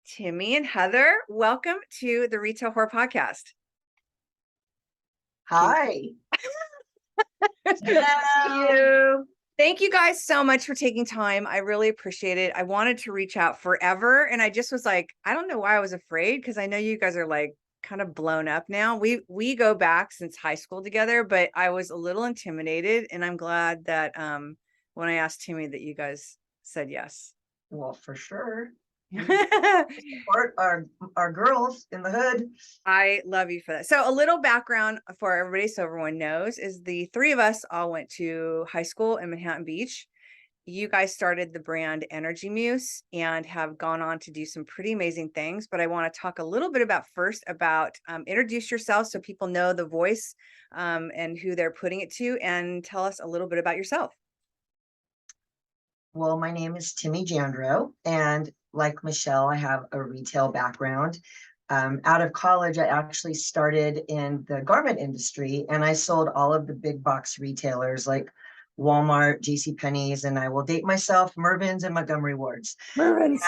Timmi and Heather. Welcome to the Retail Whore Podcast. Hi. Hello. Thank you guys so much for taking time. I really appreciate it. I wanted to reach out forever, and I just was like, I don't know why I was afraid, because I know you guys are like kind of blown up now. We go back since high school together, but I was a little intimidated, and I'm glad that when I asked Timmi that you guys said yes. Well, for sure. Support our girls in the hood. I love you for that. So a little background for everybody so everyone knows is the three of us all went to high school in Manhattan Beach. You guys started the brand Energy Muse and have gone on to do some pretty amazing things. But I want to talk a little bit about introduce yourself so people know the voice and who they're putting it to, and tell us a little bit about yourself. Well, my name is Timmi Jandro, and like Michelle, I have a retail background. Out of college, I actually started in the garment industry, and I sold all of the big box retailers like Walmart, JCPenney's, and I will date myself, Mervyn's and Montgomery Ward's. Mervyn's.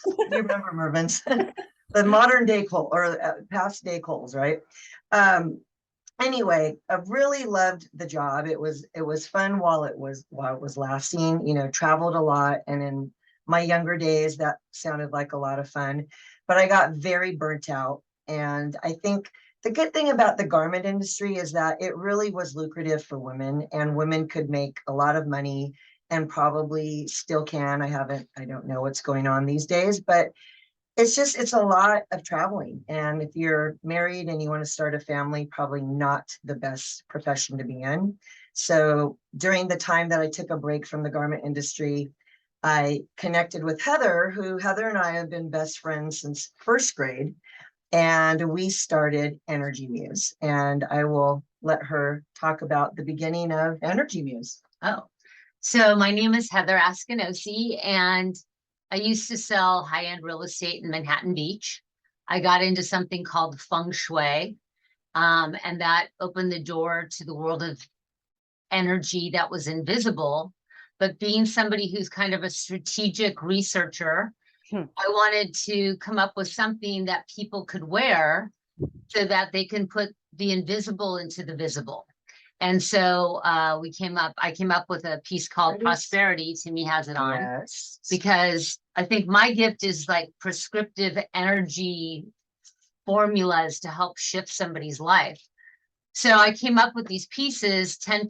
And you remember Mervyn's, the modern day Kohl or past day Kohls, right? Anyway, I really loved the job. It was fun while it was lasting. You know, traveled a lot, and in my younger days, that sounded like a lot of fun. But I got very burnt out, and I think the good thing about the garment industry is that it really was lucrative for women, and women could make a lot of money, and probably still can. I don't know what's going on these days, but it's a lot of traveling. And if you're married and you want to start a family, probably not the best profession to be in. So during the time that I took a break from the garment industry, I connected with Heather and I have been best friends since first grade. And we started Energy Muse. And I will let her talk about the beginning of Energy Muse. So my name is Heather Askinosie, and I used to sell high-end real estate in Manhattan Beach. I got into something called feng shui, and that opened the door to the world of energy that was invisible. But being somebody who's kind of a strategic researcher, I wanted to come up with something that people could wear so that they can put the invisible into the visible. And so I came up with a piece called Prosperity. Timmi has it on. Yes. Because I think my gift is like prescriptive energy formulas to help shift somebody's life. So I came up with these pieces, 10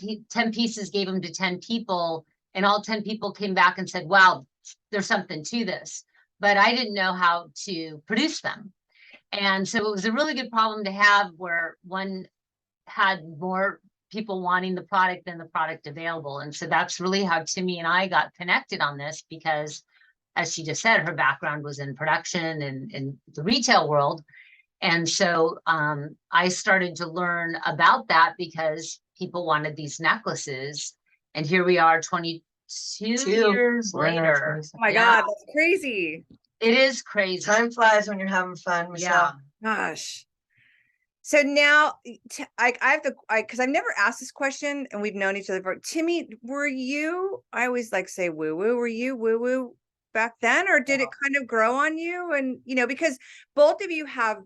pieces, gave them to 10 people, and all 10 people came back and said, wow, there's something to this. But I didn't know how to produce them. And so it was a really good problem to have, where one had more people wanting the product than the product available. And so that's really how Timmi and I got connected on this, because as she just said, her background was in production and in the retail world. And so I started to learn about that because people wanted these necklaces. And here we are 22 years later. Oh my God, that's crazy. It is crazy. Time flies when you're having fun, Michelle. Yeah. Gosh. So now I have to, because I've never asked this question, and we've known each other for. Timmi, were you, I always like say woo woo, were you woo woo back then, or did it kind of grow on you? And, you know, because both of you have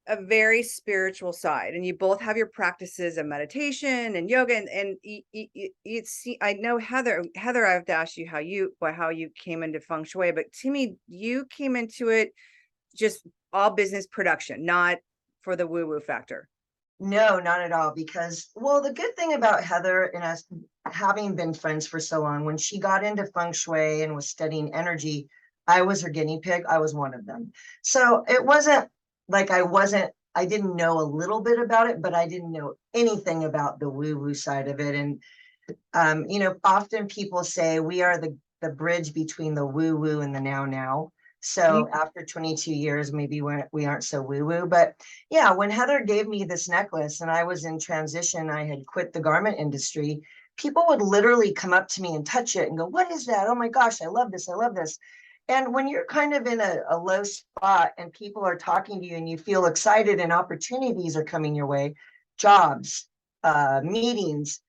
a very spiritual side, and you both have your practices of meditation and yoga, and it's, I know Heather, I have to ask you how you came into feng shui, but Timmi, you came into it just all business production, not for the woo-woo factor. No, not at all. Because, well, the good thing about Heather and us having been friends for so long, when she got into feng shui and was studying energy, I was her guinea pig. I was one of them. So it wasn't like I didn't know a little bit about it, but I didn't know anything about the woo-woo side of it. And, you know, often people say we are the bridge between the woo-woo and the now. So after 22 years, maybe we aren't so woo-woo. But yeah, when Heather gave me this necklace and I was in transition, I had quit the garment industry, people would literally come up to me and touch it and go, what is that? Oh my gosh, I love this. I love this. And when you're kind of in a low spot and people are talking to you and you feel excited and opportunities are coming your way, jobs, meetings,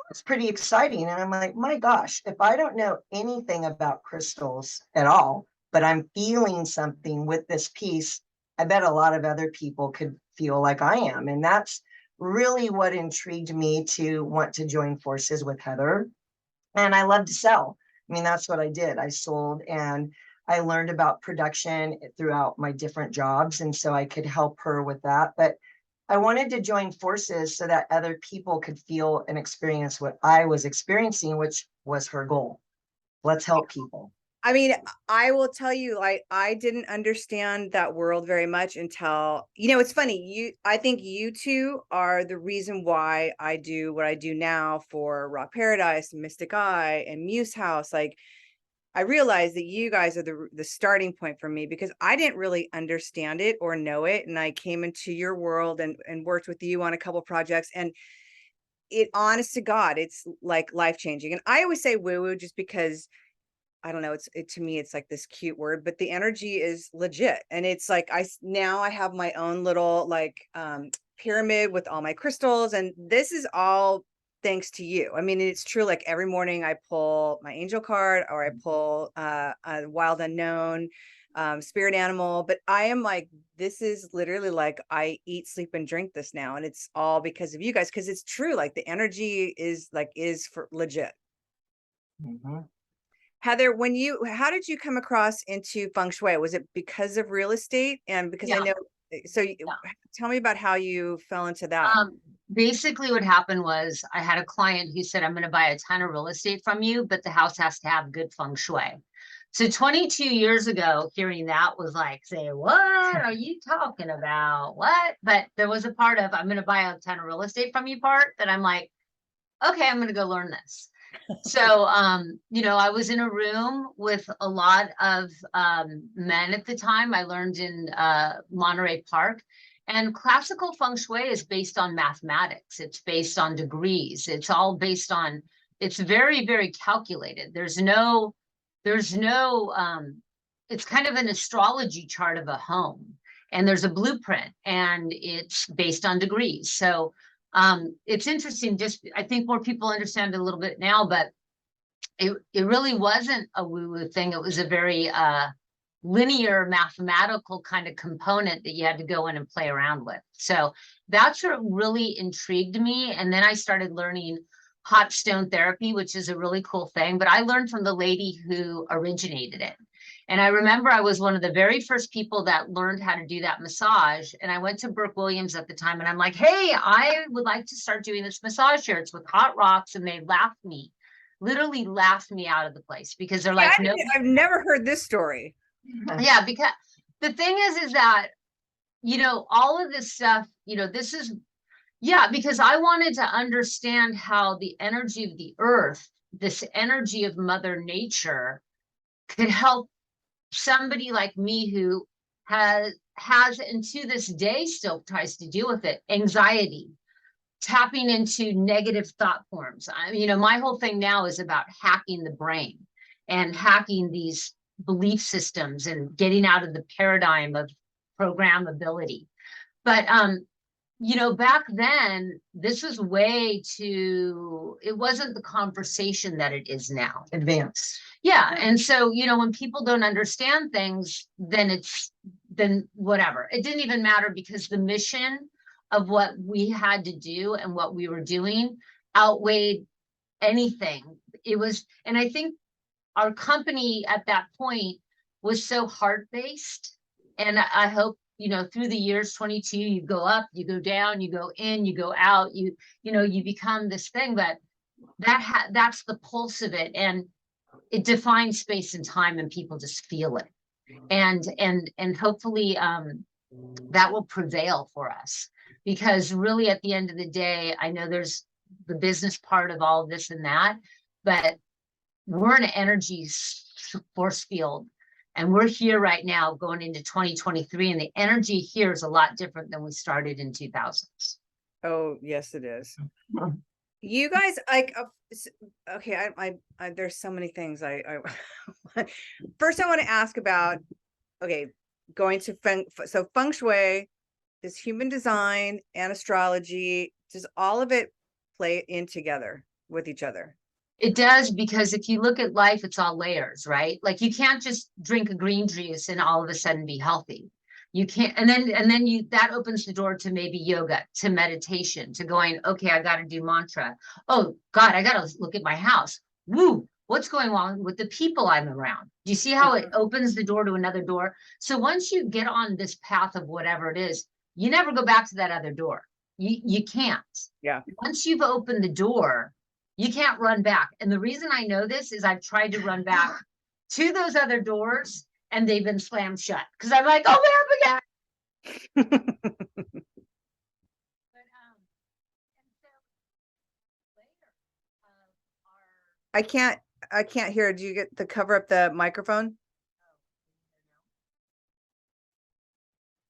it's pretty exciting. And I'm like, my gosh, if I don't know anything about crystals at all, but I'm feeling something with this piece. I bet a lot of other people could feel like I am. And that's really what intrigued me to want to join forces with Heather. And I love to sell. I mean, that's what I did. I sold, and I learned about production throughout my different jobs. And so I could help her with that. But I wanted to join forces so that other people could feel and experience what I was experiencing, which was her goal. Let's help people. I mean, I will tell you, like, I didn't understand that world very much until, it's funny. I think you two are the reason why I do what I do now for Rock Paradise, Mystic Eye, and Muse House. Like, I realized that you guys are the starting point for me, because I didn't really understand it or know it. And I came into your world and worked with you on a couple projects, and it, honest to God, it's like life changing. And I always say woo woo just because, I don't know, to me, it's like this cute word, but the energy is legit. And it's like, now I have my own little like pyramid with all my crystals, and this is all thanks to you. I mean, it's true. Like every morning I pull my angel card, or I pull a wild unknown spirit animal, but I am like, this is literally like, I eat, sleep, and drink this now. And it's all because of you guys. Cause it's true. Like the energy is for legit. Mm-hmm. Heather, how did you come across into feng shui? Was it because of real estate? And because I know, tell me about how you fell into that. Basically what happened was I had a client who said, I'm going to buy a ton of real estate from you, but the house has to have good feng shui. So 22 years ago, hearing that was like, say, what are you talking about? What? But there was a part of, I'm going to buy a ton of real estate from you part that I'm like, okay, I'm going to go learn this. So, I was in a room with a lot of men at the time. I learned in Monterey Park, and classical feng shui is based on mathematics. It's based on degrees. It's all based on, it's very, very calculated. It's kind of an astrology chart of a home, and there's a blueprint, and it's based on degrees. So it's interesting. Just, I think more people understand it a little bit now, but it really wasn't a woo-woo thing. It was a very linear mathematical kind of component that you had to go in and play around with. So that's what really intrigued me. And then I started learning hot stone therapy, which is a really cool thing. But I learned from the lady who originated it. And I remember I was one of the very first people that learned how to do that massage. And I went to Burke Williams at the time, and I'm like, hey, I would like to start doing this massage here. It's with hot rocks. And they literally laughed me out of the place, because they're like, no, I've never heard this story. Yeah, because the thing is that, all of this stuff, because I wanted to understand how the energy of the earth, this energy of Mother Nature, could help somebody like me who has and to this day still tries to deal with it, anxiety, tapping into negative thought forms. My whole thing now is about hacking the brain and hacking these belief systems and getting out of the paradigm of programmability. But back then, this was it wasn't the conversation that it is now. Advanced. Yeah. And so, when people don't understand things, then whatever. It didn't even matter, because the mission of what we had to do and what we were doing outweighed anything. And I think our company at that point was so heart-based. And I hope, through the years, 22, you go up, you go down, you go in, you go out, you become this thing, but that's the pulse of it. And it defines space and time, and people just feel it. And hopefully that will prevail for us, because really at the end of the day, I know there's the business part of all this and that, but we're an energy force field, and we're here right now going into 2023, and the energy here is a lot different than we started in 2000s. Oh, yes, it is. You guys, like, okay, I there's so many things I first I want to ask about, okay, going to feng shui is human design and astrology. Does all of it play in together with each other? It does, because if you look at life, it's all layers, right? Like you can't just drink a green juice and all of a sudden be healthy. You can't, and then you, that opens the door to maybe yoga, to meditation, to going, okay, I got to do mantra. Oh God, I got to look at my house. Woo, what's going on with the people I'm around? Do you see how it opens the door to another door? So once you get on this path of whatever it is, you never go back to that other door. You can't. Yeah. Once you've opened the door, you can't run back. And the reason I know this is I've tried to run back to those other doors and they've been slammed shut. Cause I'm like, oh man, again. But, and so later of our, I can't hear. Do you get the cover up the microphone?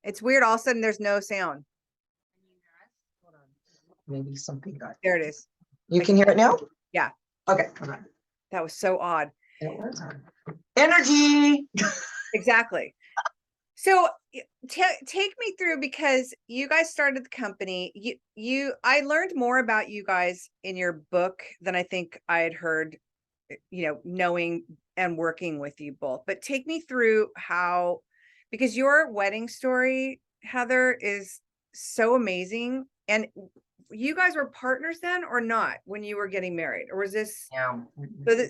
It's weird. All of a sudden there's no sound. Maybe something got. There it is. You can hear it now? Yeah. Okay, hold on. That was so odd. It was on. Energy. Exactly. So take me through, because you guys started the company. I learned more about you guys in your book than I think I had heard, knowing and working with you both. But take me through how, because your wedding story, Heather, is so amazing. And you guys were partners then or not when you were getting married, or was this? Yeah. But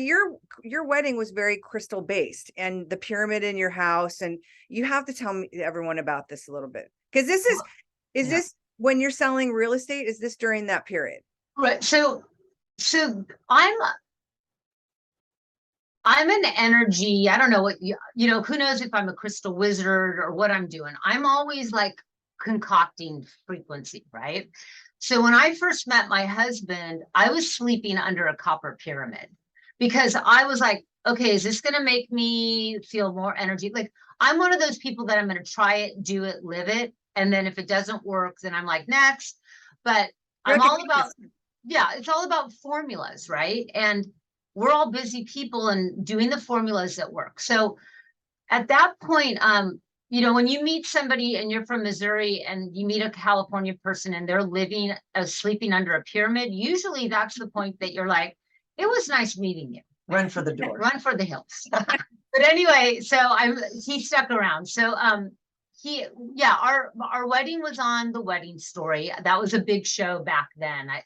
your wedding was very crystal based, and the pyramid in your house, and you have to tell me, everyone, about this a little bit, because this is Yeah. this when you're selling real estate? Is this during that period? right. So I'm an energy, I don't know what who knows if I'm a crystal wizard or what I'm doing. I'm always like concocting frequency, right? So when I first met my husband, I was sleeping under a copper pyramid because I was like, okay, is this going to make me feel more energy? Like, I'm one of those people that I'm going to try it, do it, live it. And then if it doesn't work, then I'm like, next. But I'm all about, it's all about formulas, right? And we're all busy people and doing the formulas that work. So at that point, when you meet somebody and you're from Missouri and you meet a California person and they're sleeping under a pyramid, usually that's the point that you're like, it was nice meeting you. Run for the door. Run for the hills. But anyway, so he stuck around. So our wedding was on The Wedding Story. That was a big show back then. I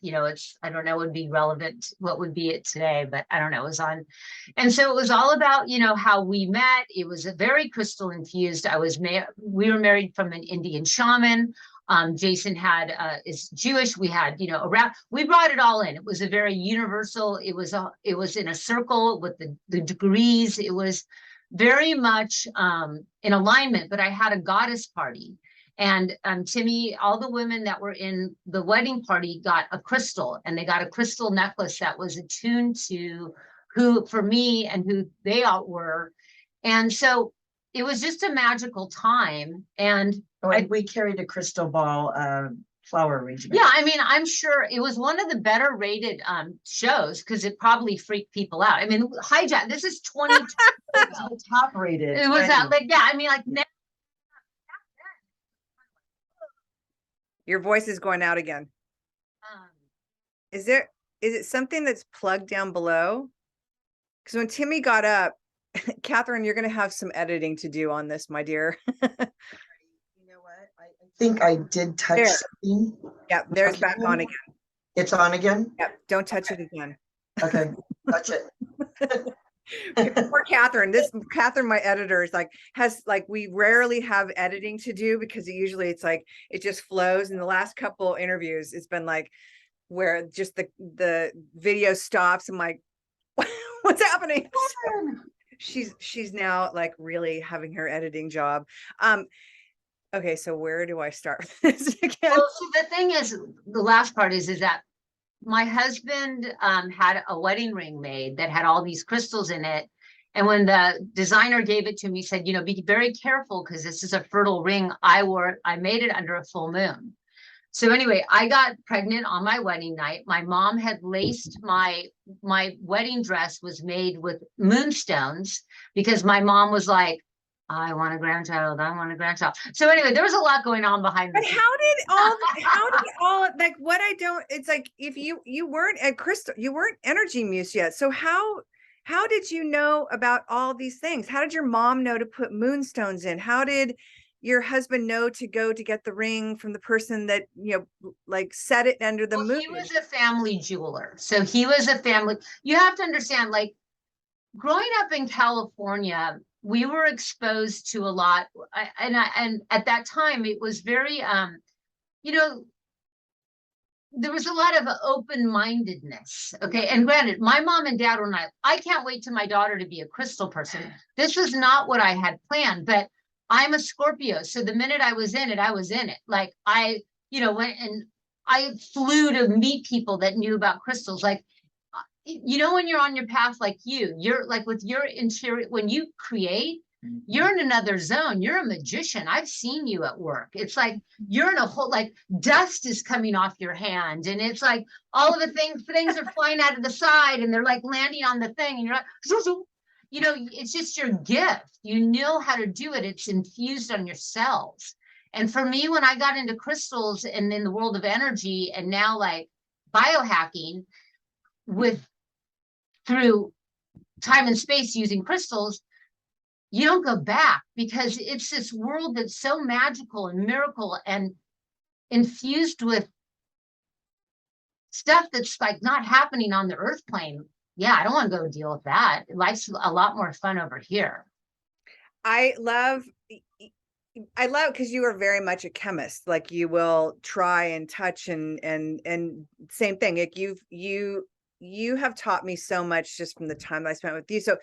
don't know, would be relevant, what would be it today, but I don't know, it was on. And so it was all about, how we met. It was a very crystal infused. We were married from an Indian shaman. Jason is Jewish. We had, we brought it all in. It was a very universal, it was in a circle with the degrees. It was very much in alignment, but I had a goddess party. And Timmi, all the women that were in the wedding party got a crystal, and they got a crystal necklace that was attuned to for me and who they all were. And so it was just a magical time. And we carried a crystal ball flower arrangement. Yeah, I mean, I'm sure it was one of the better rated shows because it probably freaked people out. I mean, hijack. This is 20. Top rated. It was I mean, like. Your voice is going out again. Is it something that's plugged down below? Because when Timmi got up, Catherine, you're going to have some editing to do on this, my dear. I think I did touch something. Yeah, there's back on again. It's on again? Yep, don't touch it again. Okay, touch it. Poor Catherine. Catherine, my editor, is we rarely have editing to do because it just flows. In the last couple interviews, it's been like where just the video stops. I'm like, what's happening? She's now like really having her editing job. Okay, so where do I start with this again? Well, so the thing is, the last part is that my husband had a wedding ring made that had all these crystals in it. And when the designer gave it to me, he said, be very careful because this is a fertile ring. I made it under a full moon. So anyway, I got pregnant on my wedding night. My mom had laced my wedding dress was made with moonstones because my mom was like, I want a grandchild. I want a grandchild. So anyway, there was a lot going on behind the But scenes. how did all like what I don't it's like if you weren't at Crystal, you weren't Energy Muse yet. So how did you know about all these things? How did your mom know to put moonstones in? How did your husband know to go to get the ring from the person that, like set it under the Well, moon? he was a family jeweler. So he was a family. You have to understand, like, growing up in California, we were exposed to a lot. And at that time, it was very, you know, there was a lot of open-mindedness. Okay. And granted, my mom and dad were not, I can't wait to my daughter to be a crystal person. This was not what I had planned, but I'm a Scorpio. So the minute I was in it, I was in it. Like went and I flew to meet people that knew about crystals. Like, when you're on your path, like you're like with your interior, when you create, you're in another zone. You're a magician. I've seen you at work. It's like you're in a whole, like, dust is coming off your hand, and it's like all of the things are flying out of the side, and they're like landing on the thing, and you're like, it's just your gift. You know how to do it. It's infused on your cells. And for me, when I got into crystals and in the world of energy, and now like biohacking through time and space using crystals, you don't go back, because it's this world that's so magical and miracle and infused with stuff that's like not happening on the earth plane. Yeah, I don't want to go deal with that. Life's a lot more fun over here. I love because you are very much a chemist. Like you will try and touch and same thing. Like you have taught me so much just from the time I spent with you. So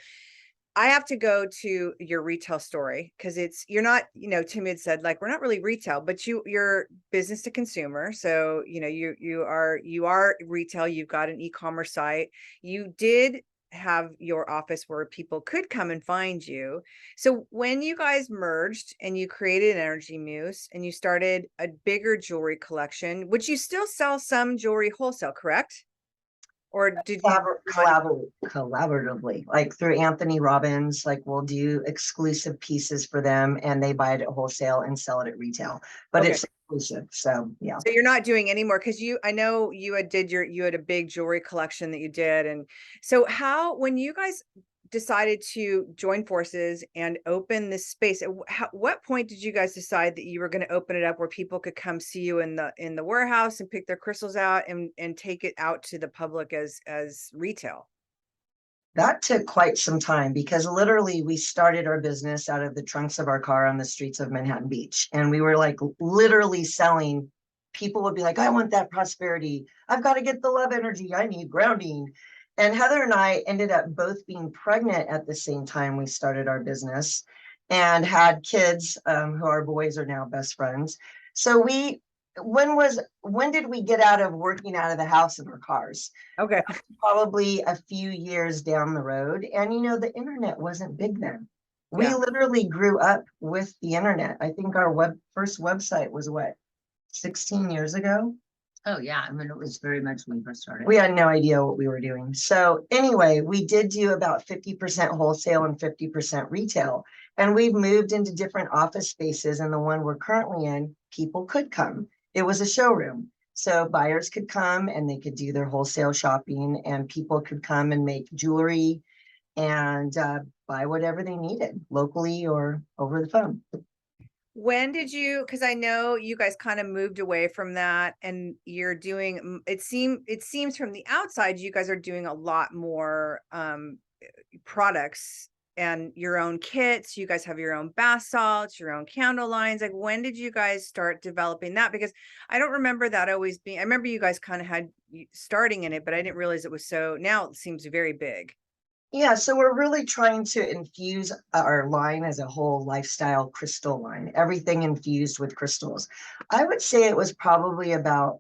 I have to go to your retail story because you're not, Timmy had said, like, we're not really retail, but you're business to consumer. So, you are retail. You've got an e-commerce site. You did have your office where people could come and find you. So when you guys merged and you created Energy Muse and you started a bigger jewelry collection, which you still sell some jewelry wholesale, correct? Or did you collaboratively, like through Anthony Robbins, like we'll do exclusive pieces for them and they buy it at wholesale and sell it at retail, but Okay. it's exclusive. So yeah. So you're not doing any more because I know you had a big jewelry collection that you did. And so when you guys decided to join forces and open this space, what point did you guys decide that you were going to open it up where people could come see you in the warehouse and pick their crystals out and take it out to the public as retail? That took quite some time because literally we started our business out of the trunks of our car on the streets of Manhattan Beach. And we were like literally selling. People would be like, I want that prosperity. I've got to get the love energy. I need grounding. And Heather and I ended up both being pregnant at the same time we started our business and had kids who our boys are now best friends. So when did we get out of working out of the house in our cars? Okay. Probably a few years down the road. And the internet wasn't big then. We Yeah. literally grew up with the internet. I think our first website was 16 years ago. Oh yeah, I mean, it was very much when we first started. We had no idea what we were doing. So anyway, we did do about 50% wholesale and 50% retail. And we've moved into different office spaces. And the one we're currently in, people could come. It was a showroom. So buyers could come and they could do their wholesale shopping, and people could come and make jewelry and buy whatever they needed locally or over the phone. When did you, because I know you guys kind of moved away from that and you're doing, it seems from the outside, you guys are doing a lot more products and your own kits. You guys have your own bath salts, your own candle lines. Like, when did you guys start developing that? Because I don't remember that always being, I remember you guys kind of had starting in it, but I didn't realize it was now it seems very big. Yeah, so we're really trying to infuse our line as a whole lifestyle crystal line, everything infused with crystals. I would say it was probably about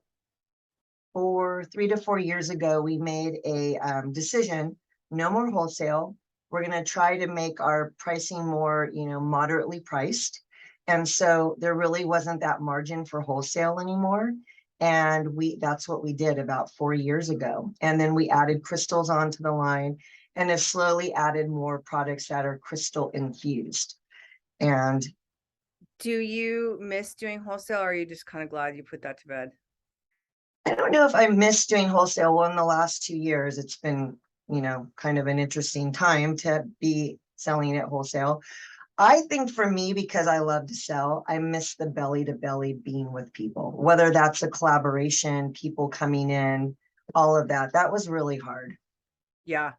3 to 4 years ago, we made a decision, no more wholesale. We're going to try to make our pricing more, moderately priced. And so there really wasn't that margin for wholesale anymore. And that's what we did about 4 years ago. And then we added crystals onto the line and have slowly added more products that are crystal infused. And Do you miss doing wholesale, or are you just kind of glad you put that to bed? I don't know if I miss doing wholesale. Well, in the last 2 years, it's been, kind of an interesting time to be selling at wholesale. I think for me, because I love to sell, I miss the belly to belly being with people, whether that's a collaboration, people coming in, all of that. That was really hard. Yeah.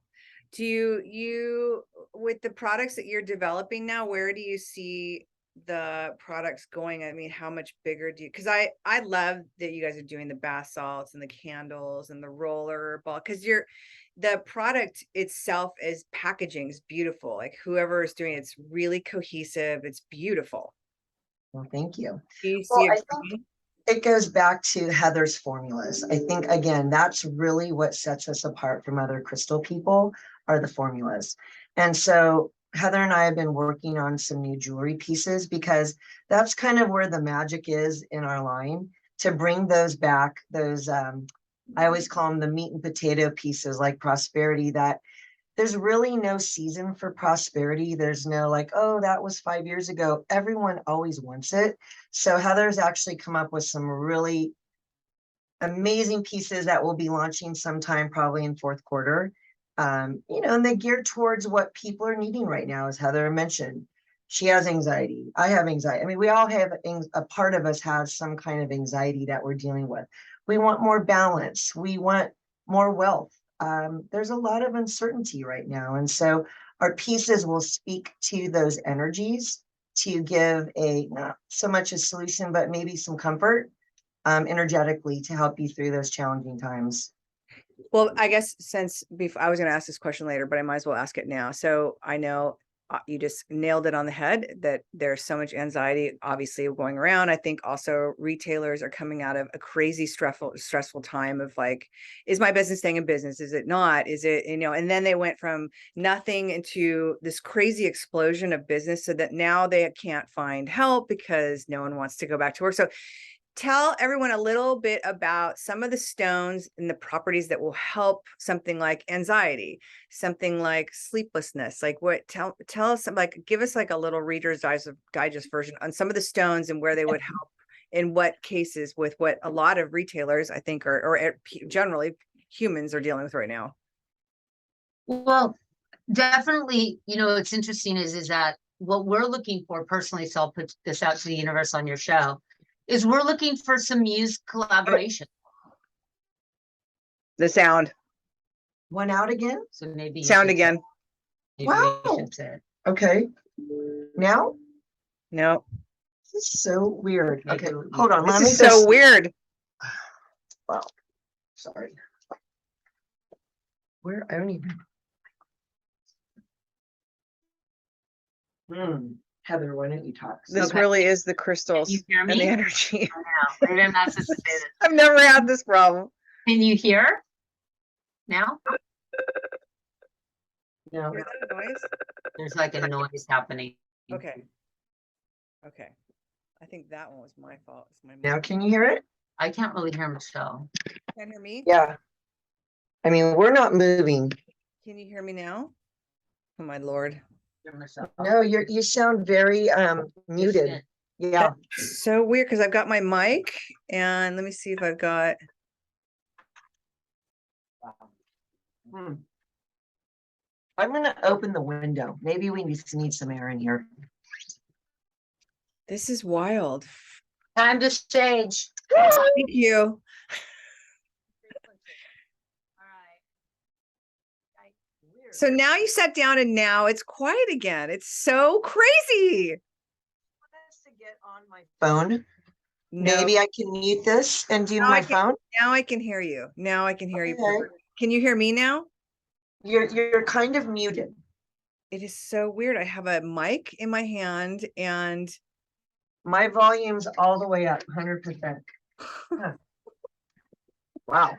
Do you with the products that you're developing now, where do you see the products going? I mean, how much bigger do you, because I love that you guys are doing the bath salts and the candles and the roller ball, because the product itself is packaging is beautiful. Like whoever is doing it's really cohesive. It's beautiful. Well, thank you. Do you Well, see I it think growing? it goes back to Heather's formulas. I think, again, that's really what sets us apart from other crystal people are the formulas. And so Heather and I have been working on some new jewelry pieces because that's kind of where the magic is in our line, to bring those back, those, I always call them the meat and potato pieces, like prosperity, that there's really no season for prosperity. There's no like, oh, that was 5 years ago. Everyone always wants it. So Heather's actually come up with some really amazing pieces that we'll be launching sometime probably in fourth quarter. And they geared towards what people are needing right now, as Heather mentioned. She has anxiety. I have anxiety. I mean, we all have a part of us has some kind of anxiety that we're dealing with. We want more balance. We want more wealth. There's a lot of uncertainty right now. And so our pieces will speak to those energies to give not so much a solution, but maybe some comfort energetically to help you through those challenging times. Well, I guess since before I was going to ask this question later, but I might as well ask it now. So I know you just nailed it on the head that there's so much anxiety obviously going around. I think also retailers are coming out of a crazy stressful time of like, is my business staying in business? Is it not? Is it, and then they went from nothing into this crazy explosion of business so that now they can't find help because no one wants to go back to work. So tell everyone a little bit about some of the stones and the properties that will help something like anxiety, something like sleeplessness. Like tell us, like, give us like a little Reader's Digest version on some of the stones and where they would help in what cases with what a lot of retailers, I think, or generally humans are dealing with right now. Well, definitely, what's interesting is that what we're looking for personally, so I'll put this out to the universe on your show, is we're looking for some Muse collaboration. The sound. One out again? So maybe sound again. Wow. Okay. Now? No. This is so weird. Okay, hold on. This is so weird. Wow. Sorry. Where? I don't even. Heather, why don't you talk? This really is the crystals Can you hear and me? the energy. I know. Maybe I'm not supposed to say this. I've never had this problem. Can you hear now? No. Hear that noise? There's like a noise happening. Okay. Okay. I think that one was my fault. It's my Now, can you hear it? I can't really hear Michelle. Can you hear me? Yeah. I mean, we're not moving. Can you hear me now? Oh my Lord. Hear Michelle. No, you sound very muted. Yeah. That's so weird because I've got my mic and let me see if I've got. Hmm. I'm going to open the window. Maybe we need some air in here. This is wild. Time to stage. Thank you. So now you sat down and now it's quiet again. It's so crazy. To get on my phone. No, Maybe I can mute this and do Now my I can- phone. now I can hear you. Now I can hear you. Okay. perfectly. Can you hear me now? You're kind of muted. It is so weird. I have a mic in my hand and My volume's all the way up, 100%. Wow.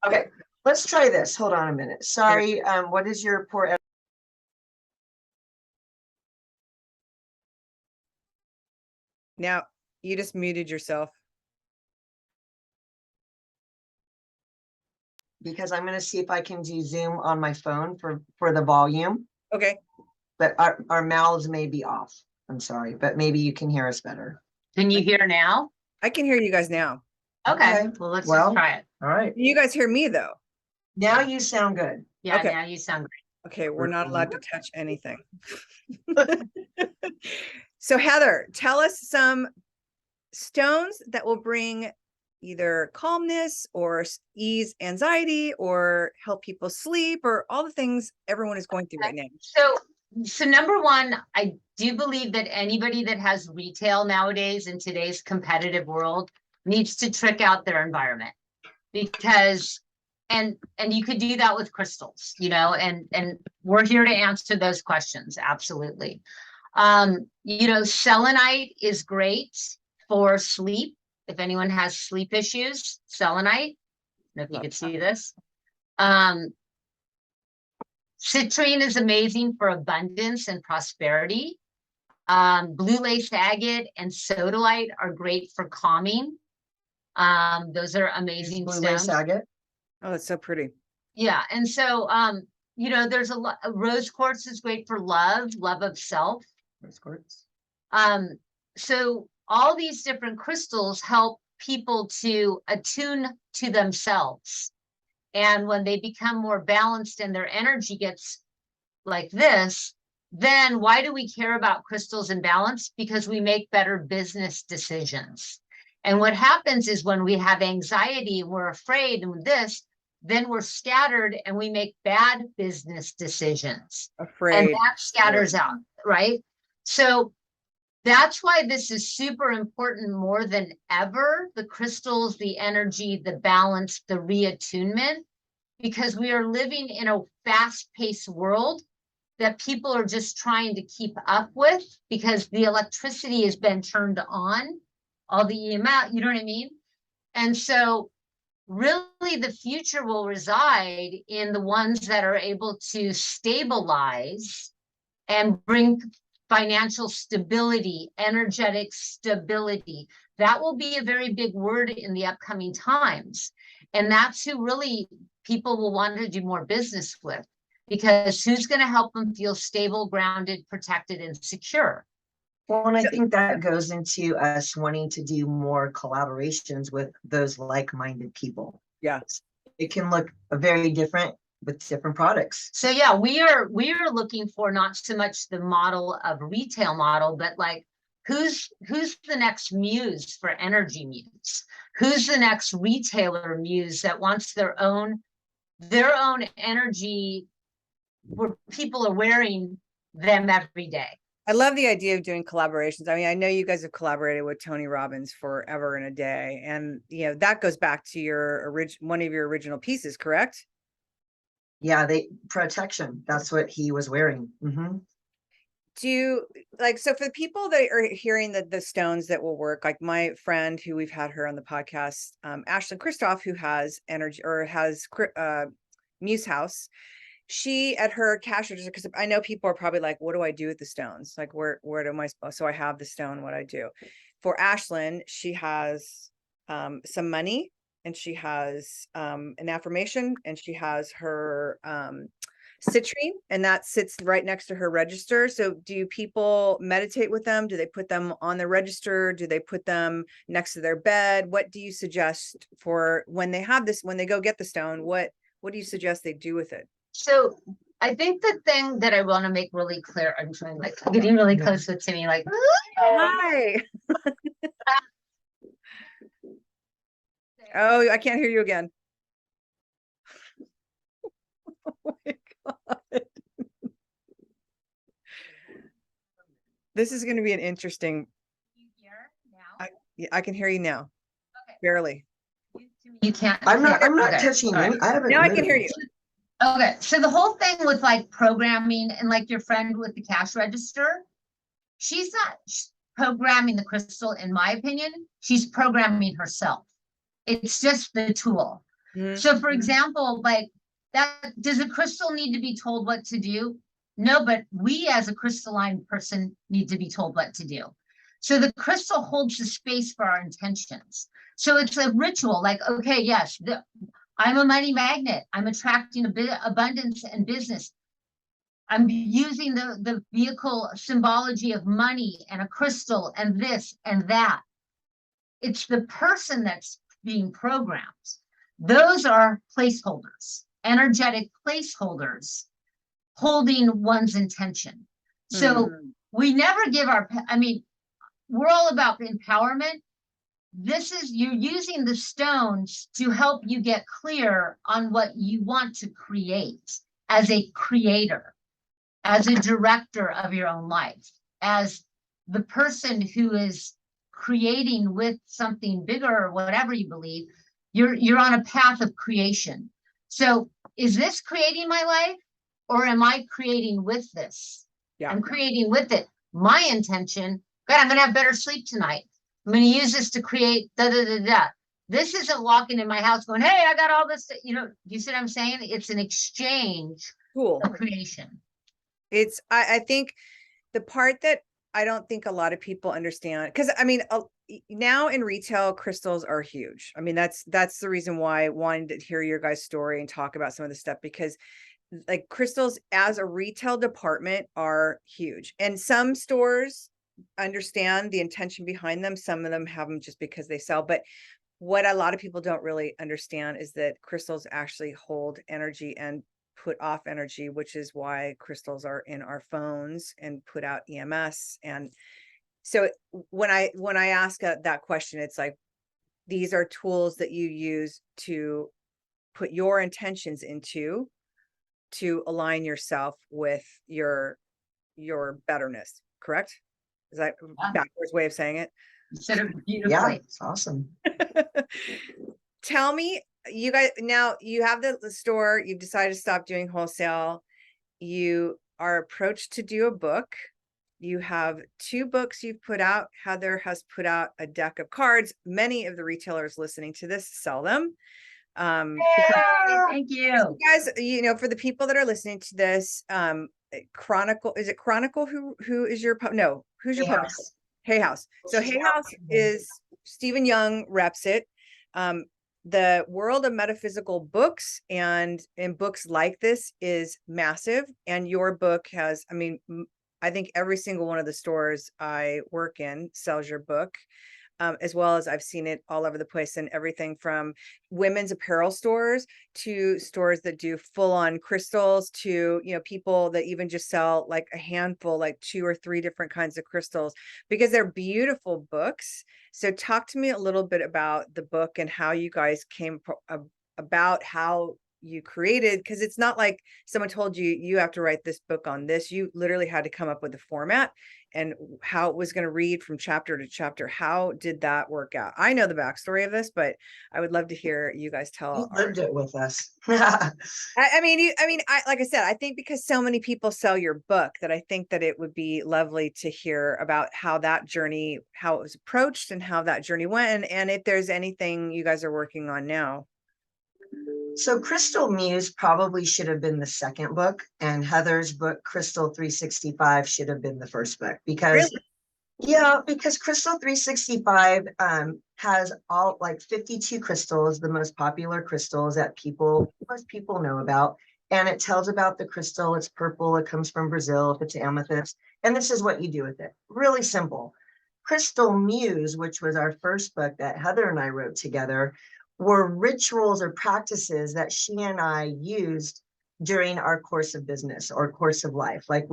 Okay, let's try this. Hold on a minute. Sorry. What is your poor? now you just muted yourself. Because I'm going to see if I can do Zoom on my phone for the volume, Okay. but our mouths may be off. I'm sorry, but maybe you can hear us better. Can you hear now? I can hear you guys now. Okay, Okay, well, let's well- just try it. All right. You guys hear me though? Now you sound good. Yeah, Okay. now you sound great. Okay, we're not allowed to touch anything. So Heather, tell us some stones that will bring either calmness or ease anxiety or help people sleep or all the things everyone is going through right now. So number one, I do believe that anybody that has retail nowadays in today's competitive world needs to trick out their environment, because and you could do that with crystals, you know, and we're here to answer those questions. Absolutely. You know, selenite is great for sleep. If anyone has sleep issues, selenite. I don't know if you could see this. Citrine is amazing for abundance and prosperity. Blue lace agate and sodalite are great for calming. Those are amazing Blue lace stones. agate. Oh, that's so pretty. Yeah, and so you know, there's a lot. Rose quartz is great for love of self. Rose quartz. So all these different crystals help people to attune to themselves. And when they become more balanced and their energy gets like this, then why do we care about crystals and balance? Because we make better business decisions. And what happens is when we have anxiety, we're afraid and this, then we're scattered and we make bad business decisions. Afraid. And that scatters out, right? So that's why this is super important more than ever, the crystals, the energy, the balance, the reattunement, because we are living in a fast-paced world that people are just trying to keep up with because the electricity has been turned on, all the EMF, you know what I mean? And so really the future will reside in the ones that are able to stabilize and bring financial stability, energetic stability. That will be a very big word in the upcoming times. And that's who really people will want to do more business with, because who's going to help them feel stable, grounded, protected, and secure? Well, and I think that goes into us wanting to do more collaborations with those like-minded people. Yes. It can look very different with different products. So yeah, we are looking for not so much the model of retail model, but like who's the next muse for Energy Muse? Who's the next retailer muse that wants their own energy where people are wearing them every day? I love the idea of doing collaborations. I mean, I know you guys have collaborated with Tony Robbins forever and a day, and you know that goes back to your one of your original pieces, correct? Yeah, protection. That's what he was wearing. Do you like, so for the people that are hearing the stones that will work, like my friend who we've had her on the podcast, Ashlyn Kristoff, who has energy or has Muse House, she at her cash register, because I know people are probably like, what do I do with the stones? Like, where do I, so I have the stone, what I do. For Ashlyn, she has some money, and she has an affirmation, and she has her citrine, and that sits right next to her register. So do people meditate with them? Do they put them on the register? Do they put them next to their bed? What do you suggest for when they have this, when they go get the stone, what do you suggest they do with it? So I think the thing that I want to make really clear, I'm trying like getting really close with Timmy, like, Hi. Oh, I can't hear you again. Oh my God. This is going to be an interesting. I can hear you now. Okay. Barely. You can't. I'm not Okay. touching All right. any. I haven't. Now I can hear you. Okay, so the whole thing with like programming and like your friend with the cash register, she's not programming the crystal, in my opinion. She's programming herself. It's just the tool. So for example, like that, does a crystal need to be told what to do? No, but we as a crystalline person need to be told what to do. So the crystal holds the space for our intentions. So it's a ritual, like, okay, yes, I'm a money magnet. I'm attracting a bit of abundance and business. I'm using the vehicle symbology of money and a crystal and this and that. It's the person that's being programmed. Those are placeholders, energetic placeholders holding one's intention. So we never give I mean, we're all about empowerment. You're using the stones to help you get clear on what you want to create as a creator, as a director of your own life, as the person who is creating with something bigger or whatever you believe. You're on a path of creation. So is this creating my life, or am I creating with this? Yeah. I'm creating with it. My intention, God, I'm gonna have better sleep tonight. I'm gonna use this to create da da da da. This isn't walking in my house going, hey, I got all this, you see what I'm saying? It's an exchange Cool. of creation. It's, I think the part that I don't think a lot of people understand, because I mean, now in retail, crystals are huge. I mean, that's the reason why I wanted to hear your guys' story and talk about some of the stuff, because like crystals as a retail department are huge. And some stores understand the intention behind them. Some of them have them just because they sell. But what a lot of people don't really understand is that crystals actually hold energy and put off energy, which is why crystals are in our phones and put out EMS. And so when I ask that question, it's like, these are tools that you use to put your intentions into, to align yourself with your betterness, correct? Is that a backwards way of saying it? You said it beautifully. Yeah, it's awesome. Tell me, you guys, now you have the store, you've decided to stop doing wholesale. You are approached to do a book. You have 2 books you've put out. Heather has put out a deck of cards. Many of the retailers listening to this sell them. Thank you. Guys, for the people that are listening to this, Chronicle, is it Chronicle? Who is your, no, who's your publisher? Hay House. So Hay House is, Stephen Young reps it. The world of metaphysical books and books like this is massive. And your book has, I mean, I think every single one of the stores I work in sells your book. As well as I've seen it all over the place, and everything from women's apparel stores to stores that do full on crystals to, people that even just sell like a handful, like 2 or 3 different kinds of crystals, because they're beautiful books. So talk to me a little bit about the book and how you guys came about how you created, because it's not like someone told you, you have to write this book on this. You literally had to come up with a format and how it was going to read from chapter to chapter. How did that work out? I know the backstory of this, but I would love to hear you guys tell. You lived it with us. I mean, like I said, I think because so many people sell your book, that I think that it would be lovely to hear about how that journey, how it was approached and how that journey went. And if there's anything you guys are working on now. So Crystal Muse probably should have been the second book, and Heather's book, Crystal 365, should have been the first book, because because Crystal 365 has all like 52 crystals, the most popular crystals that most people know about. And it tells about the crystal. It's purple. It comes from Brazil. If it's amethyst. And this is what you do with it. Really simple. Crystal Muse, which was our first book that Heather and I wrote together, were rituals or practices that she and I used during our course of business or course of life. Like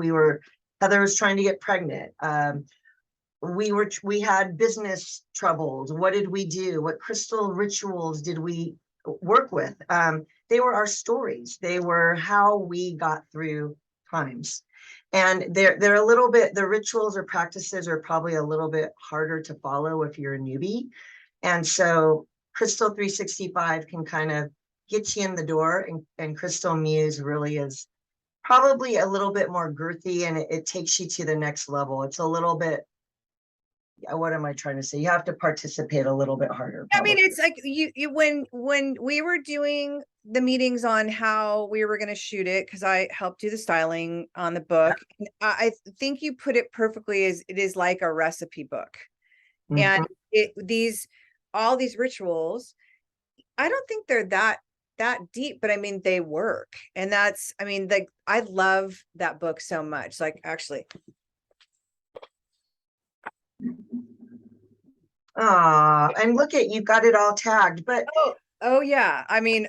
Heather was trying to get pregnant. We had business troubles. What did we do? What crystal rituals did we work with? They were our stories. They were how we got through times. And they're a little bit, the rituals or practices are probably a little bit harder to follow if you're a newbie. And so Crystal 365 can kind of get you in the door, and Crystal Muse really is probably a little bit more girthy, and it takes you to the next level. It's a little bit, what am I trying to say? You have to participate a little bit harder. Probably. I mean, it's like you when we were doing the meetings on how we were going to shoot it, because I helped do the styling on the book. Yeah. I think you put it perfectly as it is like a recipe book. Mm-hmm. And all these rituals, I don't think they're that that deep, but I mean, they work. And that's, I mean, like, I love that book so much. Like, actually, And look at, you've got it all tagged, but oh yeah. I mean,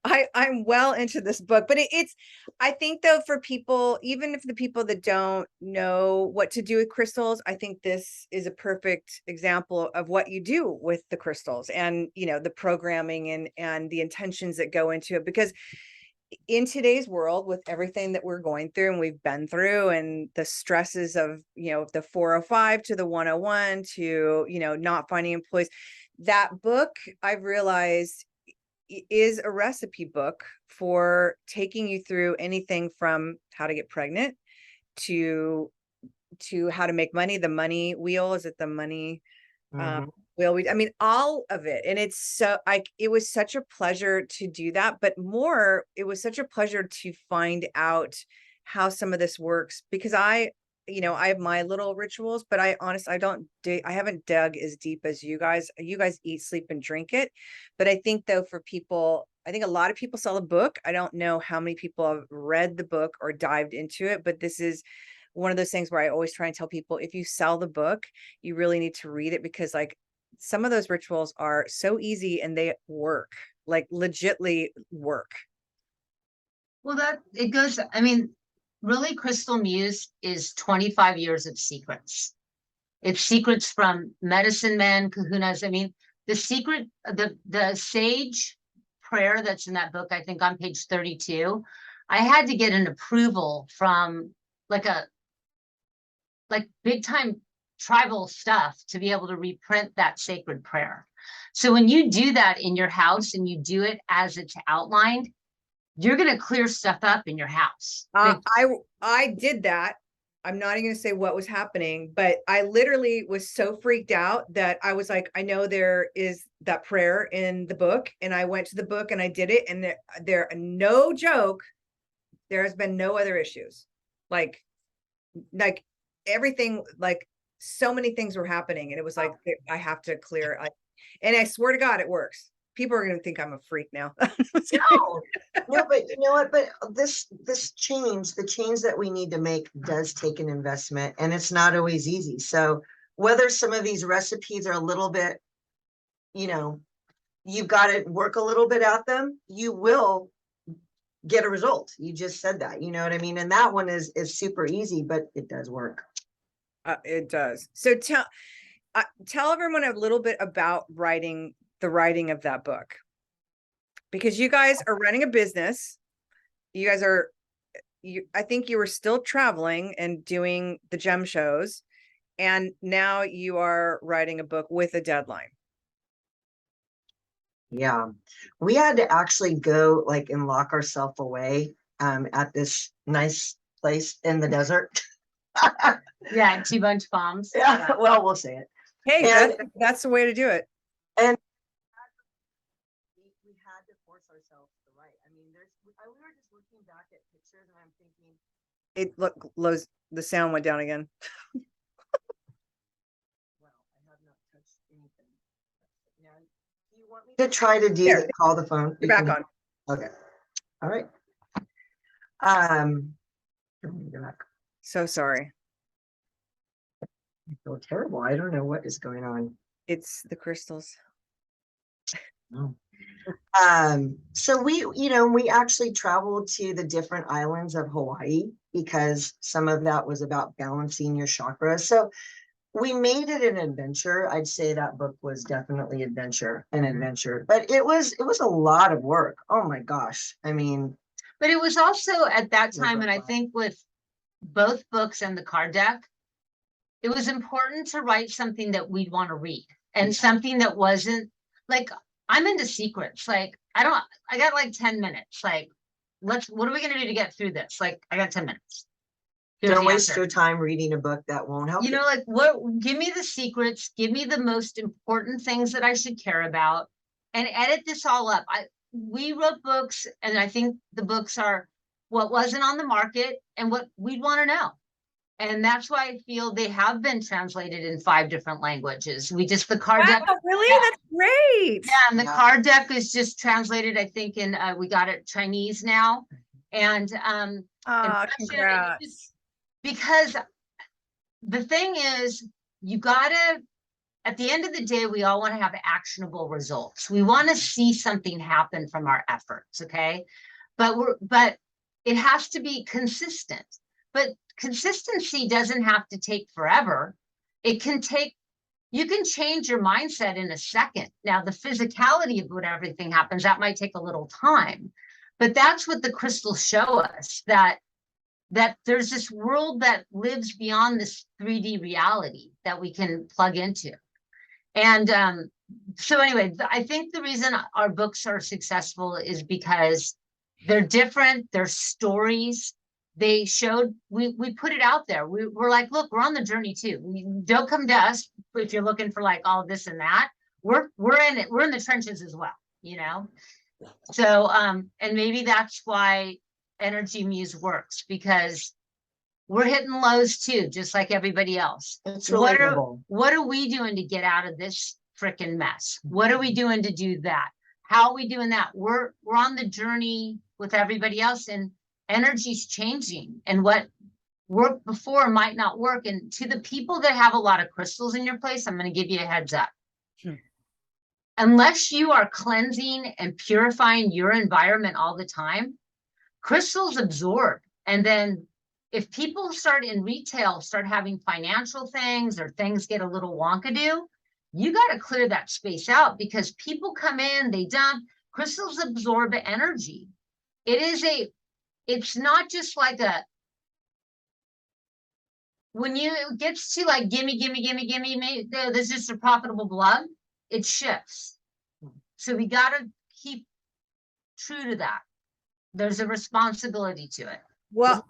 I'm well into this book, but it's, I think though, for people, even if the people that don't know what to do with crystals, I think this is a perfect example of what you do with the crystals and, you know, the programming and the intentions that go into it. Because in today's world, with everything that we're going through and we've been through, and the stresses of, you know, the 405 to the 101 to, you know, not finding employees, that book, I've realized, is a recipe book for taking you through anything from how to get pregnant to how to make money, the money wheel. Is it the money mhm. I mean, all of it. And it's so, it was such a pleasure to do that, but more, it was such a pleasure to find out how some of this works, because you know, I have my little rituals, but I honestly, I haven't dug as deep as you guys. You guys eat, sleep, and drink it. But I think though, for people, I think a lot of people sell a book. I don't know how many people have read the book or dived into it, but this is one of those things where I always try and tell people, if you sell the book, you really need to read it, because like, some of those rituals are so easy and they work, like legitly work. Well, that it goes, I mean, really, Crystal Muse is 25 years of secrets. It's secrets from medicine men, kahunas. I mean, the secret, the sage prayer that's in that book, I think on page 32, I had to get an approval from like big time tribal stuff to be able to reprint that sacred prayer. So when you do that in your house and you do it as it's outlined, you're going to clear stuff up in your house. I did that. I'm not even going to say what was happening, but I literally was so freaked out that I was like, I know there is that prayer in the book, and I went to the book and I did it, and there no joke, there has been no other issues. Like everything, like so many things were happening, and it was like, I have to clear. And I swear to God, it works. People are going to think I'm a freak now. No, but you know what? But this change, the change that we need to make, does take an investment, and it's not always easy. So whether some of these recipes are a little bit, you know, you've got to work a little bit at them, you will get a result. You just said that, you know what I mean? And that one is super easy, but it does work. It does. So tell everyone a little bit about the writing of that book, because you guys are running a business. You guys are, I think you were still traveling and doing the gem shows, and now you are writing a book with a deadline. Yeah, we had to actually go like and lock ourselves away at this nice place in the desert. Yeah, 2 bunch bombs. Yeah, well, we'll say it. Hey, And that's the way to do it. and we had to force ourselves to write. I mean, we were just looking back at pictures, and I'm thinking, The sound went down again. well, I have not touched anything. Now, do you want me to try to call the phone? You're back on. Okay. All right. Go back. So sorry. I feel terrible. I don't know what is going on. It's the crystals. No. So we actually traveled to the different islands of Hawaii, because some of that was about balancing your chakras. So we made it an adventure. I'd say that book was definitely an adventure, but it was a lot of work. Oh my gosh. I mean, But it was also at that time, and I think with both books and the card deck, it was important to write something that we'd want to read, and something that wasn't like, I'm into secrets. Like, I got like 10 minutes. Like, what are we going to do to get through this? Like, I got 10 minutes. Don't waste your time reading a book that won't help you. Know, like, give me the secrets, give me the most important things that I should care about, and edit this all up. We wrote books, and I think the books are what wasn't on the market and what we'd want to know. And that's why I feel they have been translated in 5 different languages. The card Wow, deck. really? Yeah. That's great. Yeah, and the card deck is just translated, I think, in we got it Chinese now, and in Russian, Congrats. because the thing is, you gotta, at the end of the day, we all want to have actionable results. We want to see something happen from our efforts, okay? But it has to be consistent. But consistency doesn't have to take forever. It can take, you can change your mindset in a second. Now, the physicality of what everything happens, that might take a little time. But that's what the crystals show us, that there's this world that lives beyond this 3D reality that we can plug into. And so anyway, I think the reason our books are successful is because they're different, they're stories. They showed, we put it out there. We're like, look, we're on the journey too. Don't come to us if you're looking for like all this and that. We're in it, we're in the trenches as well, you know? So and maybe that's why Energy Muse works, because we're hitting lows too, just like everybody else. It's What relatable. are we doing to get out of this freaking mess? What are we doing to do that? How are we doing that? We're on the journey with everybody else, and energy's changing, and what worked before might not work. And to the people that have a lot of crystals in your place, I'm going to give you a heads up. Unless you are cleansing and purifying your environment all the time, crystals absorb. And then if people start in retail, start having financial things, or things get a little wonkadoo, you got to clear that space out, because people come in, they dump. Crystals absorb energy. It's not just like when it gets to like, gimme, there's just a profitable blood, it shifts. So we got to keep true to that. There's a responsibility to it. Well,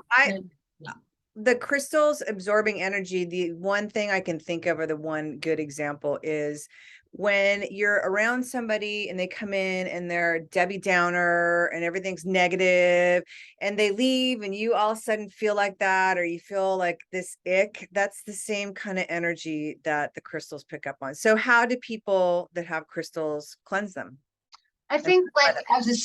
the crystals absorbing energy, the one thing I can think of, or the one good example, is when you're around somebody and they come in and they're Debbie Downer and everything's negative, and they leave and you all of a sudden feel like that, or you feel like this ick. That's the same kind of energy that the crystals pick up on. So how do people that have crystals cleanse them? I think like as a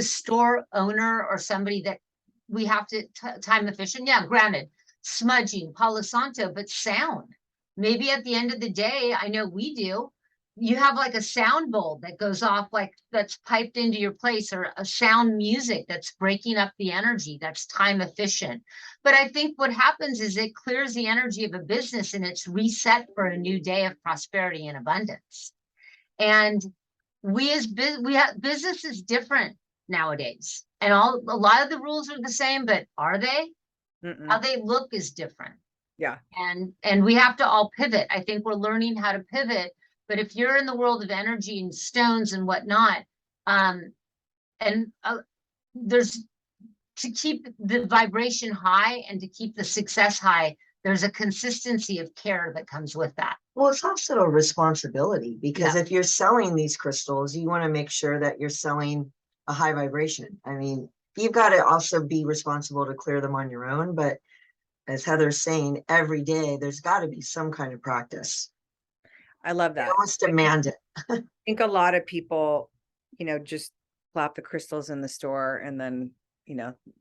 store owner, or somebody that we have to time efficient. Yeah, granted, smudging, Palo Santo, but sound. Maybe at the end of the day, I know we do. You have like a sound bowl that goes off, like that's piped into your place, or a sound music that's breaking up the energy, that's time efficient. But I think what happens is it clears the energy of a business, and it's reset for a new day of prosperity and abundance. And business is different nowadays, and a lot of the rules are the same, but are they? How they look is different. Yeah. And we have to all pivot. I think we're learning how to pivot. But if you're in the world of energy and stones and whatnot, there's, to keep the vibration high and to keep the success high, there's a consistency of care that comes with that. Well, it's also a responsibility, because if you're selling these crystals, you want to make sure that you're selling a high vibration. I mean, you've got to also be responsible to clear them on your own. But as Heather's saying, every day, there's got to be some kind of practice. I love that. They almost demand it. I think a lot of people, just slap the crystals in the store and then,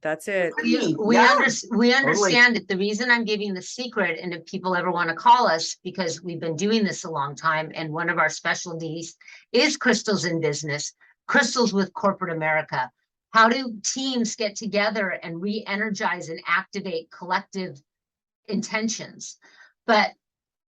that's it. We understand it. The reason I'm giving the secret, and if people ever want to call us, because we've been doing this a long time, and one of our specialties is crystals in business, crystals with corporate America. How do teams get together and re-energize and activate collective intentions? But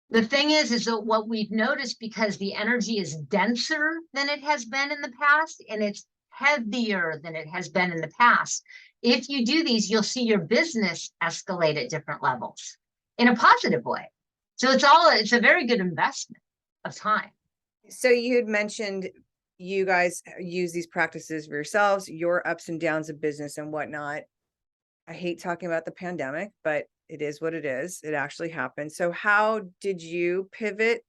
the thing is that what we've noticed, because the energy is denser than it has been in the past, and it's heavier than it has been in the past. If you do these, you'll see your business escalate at different levels in a positive way. So it's a very good investment of time. So you had mentioned you guys use these practices for yourselves, your ups and downs of business and whatnot. I hate talking about the pandemic, but it is what it is. It actually happened. So how did you pivot,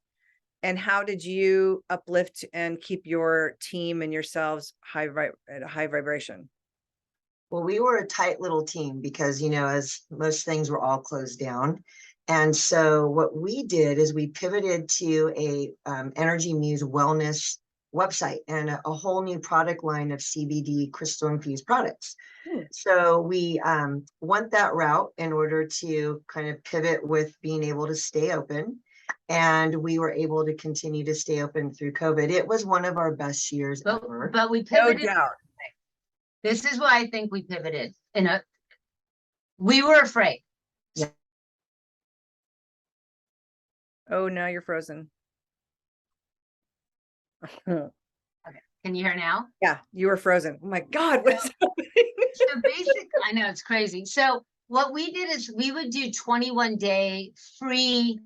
and how did you uplift and keep your team and yourselves at a high vibration? Well, we were a tight little team because, as most things were all closed down. And so what we did is we pivoted to a Energy Muse wellness website and a whole new product line of CBD crystal infused products. So we went that route in order to kind of pivot with being able to stay open. And we were able to continue to stay open through COVID. It was one of our best years ever. But we No pivoted. doubt. This is why I think we pivoted. We were afraid. Oh, now you're frozen. Can you hear now? Yeah, you were frozen. Oh my God, what's happening? So basically, I know it's crazy. So what we did is we would do 21-day free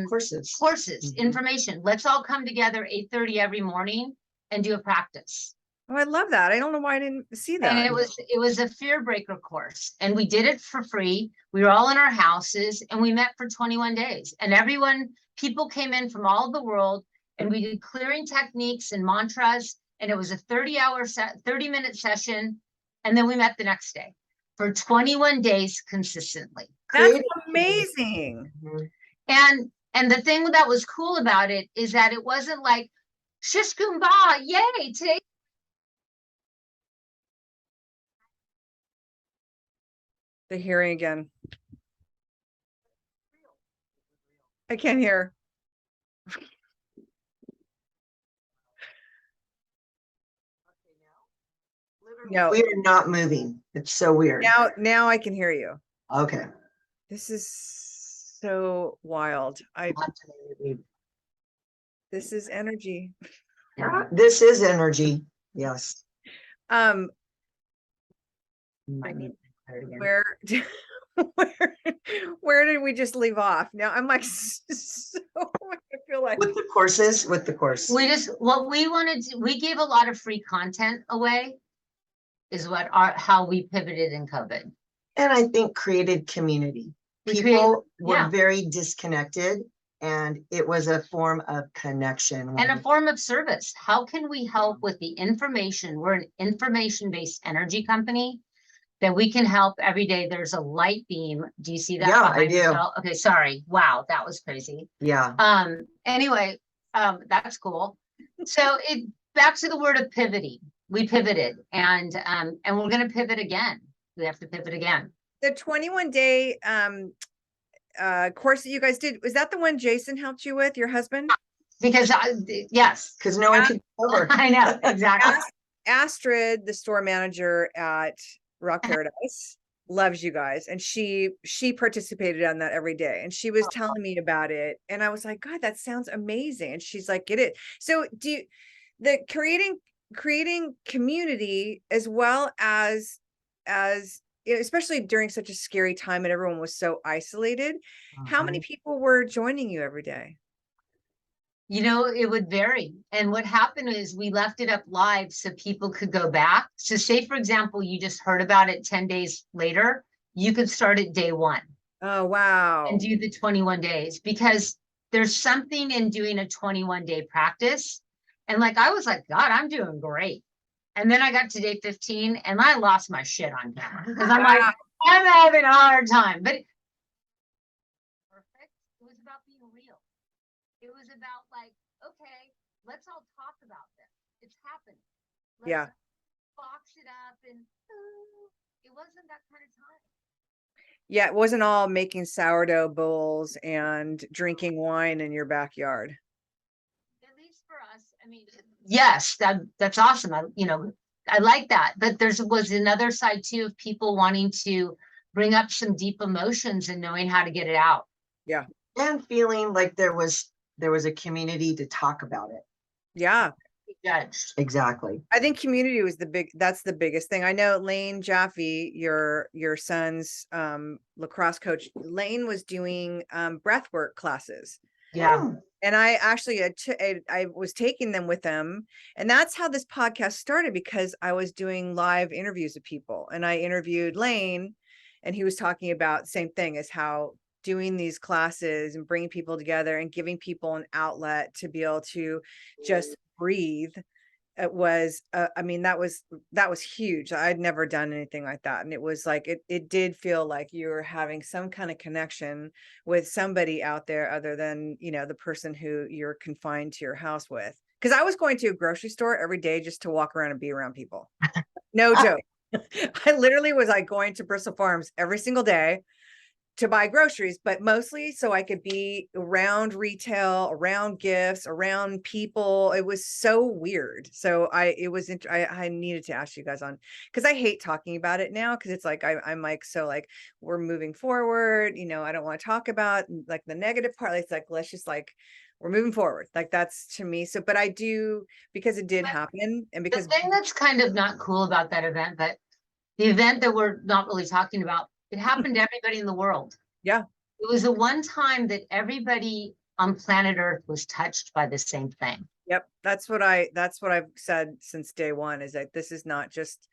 Courses. courses, information. Let's all come together 8:30 every morning and do a practice. Oh, I love that. I don't know why I didn't see that. And it was a fear breaker course, and we did it for free. We were all in our houses and we met for 21 days, and people came in from all over the world, and we did clearing techniques and mantras, and it was a 30-minute session. And then we met the next day for 21 days consistently. That's amazing. And the thing that was cool about it is that it wasn't like shish kumbah, yay, today. The hearing again. I can't hear. No. We are not moving. It's so weird. Now I can hear you. Okay. This is so wild. This is energy. This is energy. Yes. Might need to clear it again. Where did we just leave off? Now I'm like, so I feel like With the course. What we wanted to, we gave a lot of free content away, is how we pivoted in COVID. And I think created community. People were very disconnected, and it was a form of connection. And a form of service. How can we help with the information? We're an information-based energy company that we can help every day. There's a light beam. Do you see that? Yeah, I do. Okay, sorry. Wow, that was crazy. Yeah. Anyway, that's cool. So back to the word of pivoting. We pivoted, and we're gonna pivot again. We have to pivot again. the 21-day course that you guys did, was that the one Jason helped you with, your husband? Because yes, Because no one could cover. I know exactly. Astrid, the store manager at Rock Paradise, loves you guys, and she participated on that every day, and she was telling me about it, and I was like, God, that sounds amazing. And she's like, get it. So the creating community, as well as especially during such a scary time and everyone was so isolated, how many people were joining you every day? You know, it would vary. And what happened is we left it up live so people could go back. So say, for example, you just heard about it 10 days later, you could start at day 1. Oh, wow. And do the 21 days, because there's something in doing a 21-day practice. And like, I was like, God, I'm doing great. And then I got to day 15 and I lost my shit on camera because I'm like, I'm having a hard time. But perfect. It was about being real. It was about like, okay, let's all talk about this. It's happening. Let's box it up, and it wasn't that kind of time. Yeah, it wasn't all making sourdough bowls and drinking wine in your backyard. At least for us, I mean, yes, that's awesome. I like that. But was another side too of people wanting to bring up some deep emotions and knowing how to get it out. Yeah. And feeling like there was a community to talk about it. Yeah. Judged. Exactly. I think community was that's the biggest thing. I know Lane Jaffe, your son's lacrosse coach, Lane was doing breathwork classes. Yeah. And I actually, I was taking them with them. And that's how this podcast started, because I was doing live interviews of people, and I interviewed Lane, and he was talking about the same thing, as how doing these classes and bringing people together and giving people an outlet to be able to just breathe it was, I mean, that was huge. I'd never done anything like that. And it was like, it did feel like you were having some kind of connection with somebody out there other than, you know, the person who you're confined to your house with. Cause I was going to a grocery store every day just to walk around and be around people. No joke. I literally was like going to Bristol Farms every single day to buy groceries, but mostly so I could be around retail, around gifts, around people. It was so weird. So I needed to ask you guys on, because I hate talking about it now, because it's like I'm like, so like we're moving forward, you know, I don't want to talk about like the negative part. It's like, let's just like, we're moving forward. Like that's to me. So, but I do, because it did happen, and The because thing that's kind of not cool about that event, but the event that we're not really talking about, it happened to everybody in the world. yeah, It was the one time that everybody on planet Earth was touched by the same thing. yep, that's what I've said since day one, is that this is not just,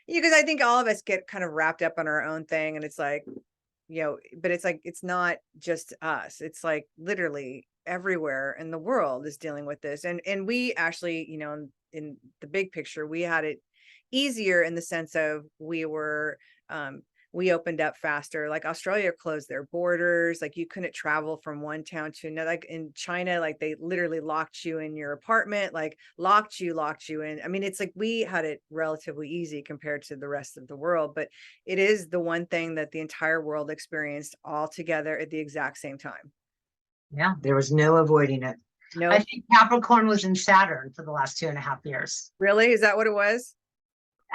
because I think all of us get kind of wrapped up on our own thing, and it's like, you know, but it's like, it's not just us. It's like literally everywhere in the world is dealing with this. And we actually, you know, in the big picture, we had it easier in the sense of we opened up faster. Like Australia closed their borders, like you couldn't travel from one town to another. Like in China, like they literally locked you in your apartment, like locked you in. I mean, it's like we had it relatively easy compared to the rest of the world, but it is the one thing that the entire world experienced all together at the exact same time. Yeah. There was no avoiding it. No, I think Capricorn was in Saturn for the last 2.5 years, really? Is that what it was?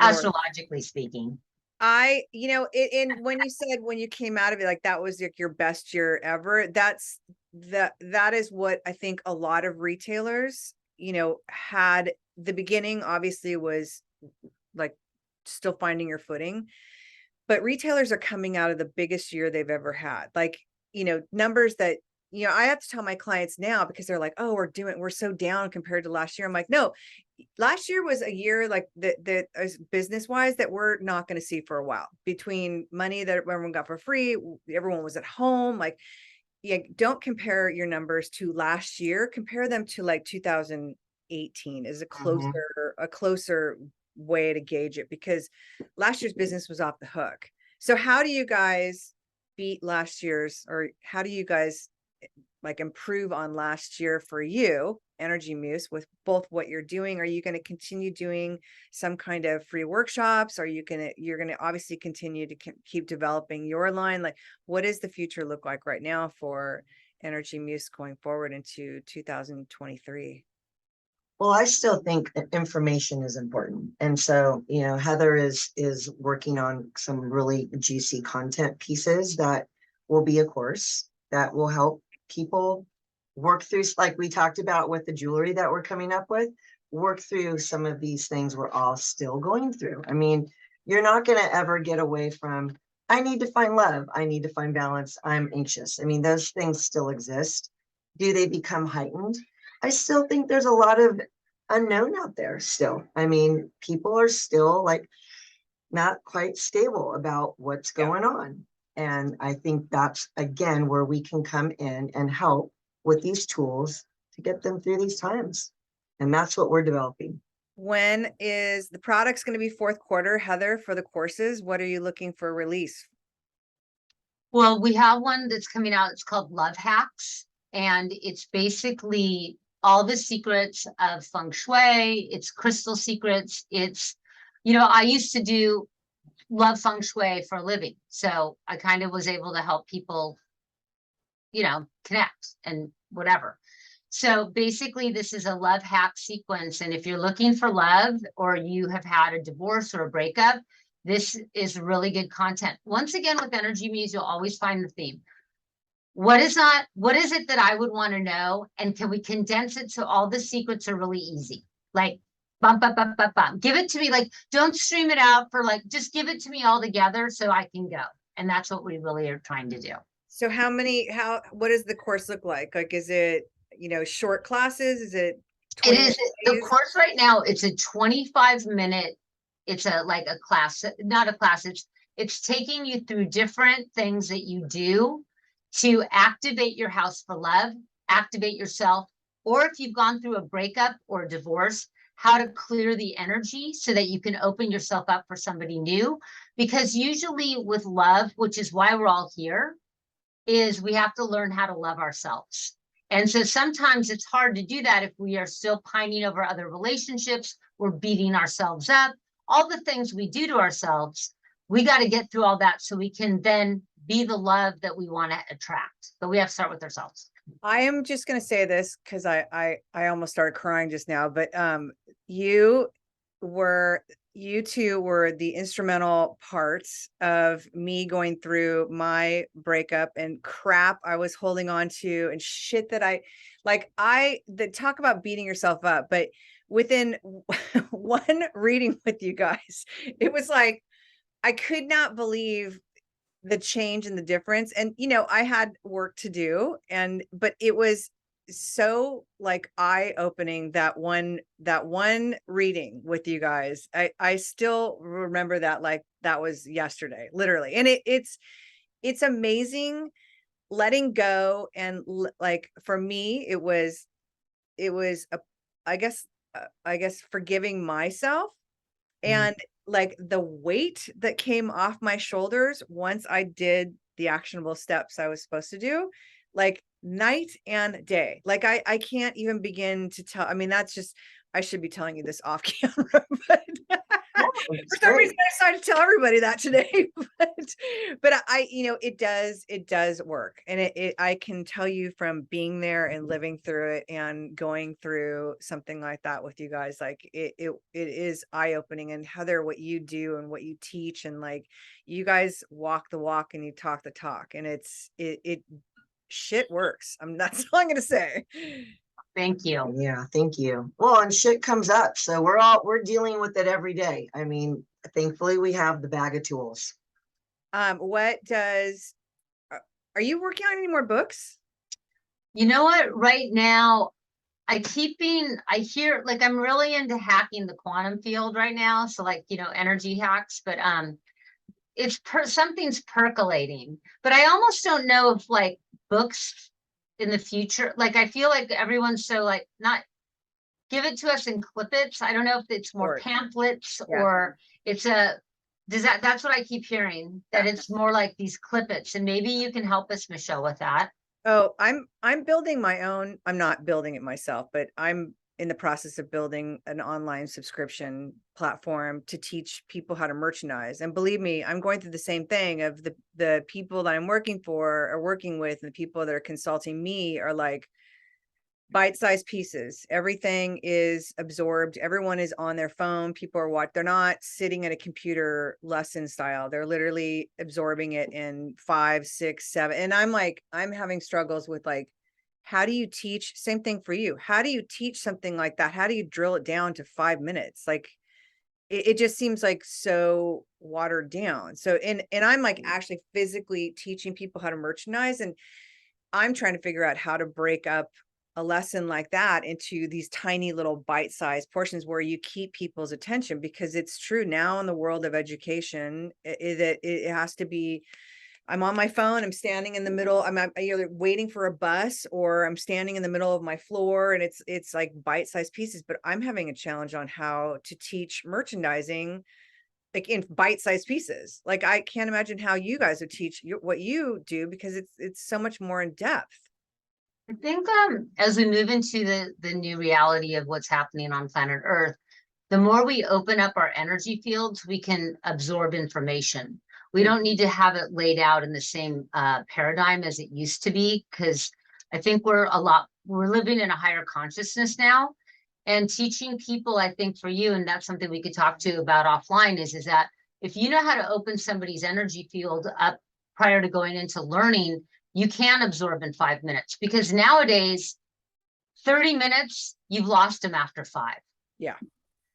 Or astrologically speaking. you know, and when you said when you came out of it, like that was like your best year ever, that is what I think a lot of retailers, you know, had. The beginning obviously was like still finding your footing, but retailers are coming out of the biggest year they've ever had. Like, you know, numbers that, you know, I have to tell my clients now, because they're like, oh, we're so down compared to last year. I'm like, no, last year was a year like that business wise that we're not going to see for a while, between money that everyone got for free. Everyone was at home. Like, yeah, don't compare your numbers to last year. Compare them to like 2018 is a closer way to gauge it, because last year's business was off the hook. So how do you guys beat last year's, or how do you guys like improve on last year for you, Energy Muse, with both what you're doing? Are you going to continue doing some kind of free workshops? Are you you're going to obviously continue to keep developing your line? Like, what does the future look like right now for Energy Muse going forward into 2023? Well, I still think that information is important. And so, you know, Heather is working on some really juicy content pieces that will be a course that will help people work through, like we talked about with the jewelry that we're coming up with, work through some of these things we're all still going through. I mean, you're not going to ever get away from, I need to find love, I need to find balance, I'm anxious. I mean, those things still exist. Do they become heightened? I still think there's a lot of unknown out there still. I mean, people are still like not quite stable about what's going on. And I think that's, again, where we can come in and help with these tools to get them through these times. And that's what we're developing. When is the product's going to be fourth quarter, Heather, for the courses? What are you looking for release? Well, we have one that's coming out. It's called Love Hacks. And it's basically all the secrets of feng shui. It's crystal secrets. It's, you know, I used to do love feng shui for a living. So I kind of was able to help people, you know, connect and whatever. So basically this is a love hack sequence. And if you're looking for love, or you have had a divorce or a breakup, this is really good content. Once again, with Energy Muse, you'll always find the theme. What is it that I would want to know? And can we condense it so all the secrets are really easy? Like, bump, bump, bump, bump, bump. Give it to me. Like, don't stream it out for like, just give it to me all together so I can go. And that's what we really are trying to do. So what does the course look like? Like, is it, you know, short classes? Is it 20 It is the course right now. It's a 25-minute. It's like a class, not a class. It's taking you through different things that you do to activate your house for love, activate yourself, or if you've gone through a breakup or a divorce, how to clear the energy so that you can open yourself up for somebody new. Because usually with love, which is why we're all here, is we have to learn how to love ourselves. And so sometimes it's hard to do that if we are still pining over other relationships, we're beating ourselves up, all the things we do to ourselves. We got to get through all that so we can then be the love that we want to attract. But we have to start with ourselves. I am just going to say this because I almost started crying just now, but you two were the instrumental parts of me going through my breakup and crap I was holding on to and shit that talk about beating yourself up, but within one reading with you guys, it was like, I could not believe the change and the difference. And, I had work to do but it was so like eye-opening, that one reading with you guys. I still remember that like that was yesterday, literally. And it's amazing letting go. And like for me, it was I guess forgiving myself, and like the weight that came off my shoulders once I did the actionable steps I was supposed to do, like night and day. Like I can't even begin to tell. I mean, that's just, I should be telling you this off camera, but for some reason I decided to tell everybody that today. but it does work. And I can tell you from being there and living through it and going through something like that with you guys, like it is eye-opening. And Heather, what you do and what you teach, and like you guys walk the walk and you talk the talk, and it shit works. That's all I'm gonna say. Thank you. Yeah, thank you. Well, and shit comes up, so we're dealing with it every day. I mean, thankfully we have the bag of tools. What does are you working on any more books? You know what? Right now, I hear like I'm really into hacking the quantum field right now. So like, energy hacks, but something's percolating, but I almost don't know if like books in the future, like I feel like everyone's so like, not give it to us in clippets. I don't know if it's more pamphlets or it's that's what I keep hearing, that it's more like these clippets, and maybe you can help us, Michelle, with that. Oh, I'm building my own. I'm not building it myself, but I'm in the process of building an online subscription platform to teach people how to merchandise. And believe me, I'm going through the same thing of the people that I'm working for or working with, and the people that are consulting me are like bite-sized pieces. Everything is absorbed. Everyone is on their phone. People are they're not sitting at a computer lesson style. They're literally absorbing it in 5, 6, 7. And I'm having struggles with like, how do you teach? Same thing for you. How do you teach something like that? How do you drill it down to 5 minutes? Like it just seems like so watered down. So, and I'm like actually physically teaching people how to merchandise, and I'm trying to figure out how to break up a lesson like that into these tiny little bite-sized portions where you keep people's attention, because it's true now in the world of education that it has to be, I'm on my phone, I'm standing in the middle, I'm either waiting for a bus or I'm standing in the middle of my floor, and it's like bite-sized pieces. But I'm having a challenge on how to teach merchandising like in bite-sized pieces. Like I can't imagine how you guys would teach what you do, because it's so much more in depth. I think as we move into the new reality of what's happening on planet Earth, the more we open up our energy fields, we can absorb information. We don't need to have it laid out in the same paradigm as it used to be, because I think we're living in a higher consciousness now. And teaching people, I think for you, and that's something we could talk to about offline, is that if you know how to open somebody's energy field up prior to going into learning, you can absorb in 5 minutes, because nowadays 30 minutes, you've lost them after 5. Yeah.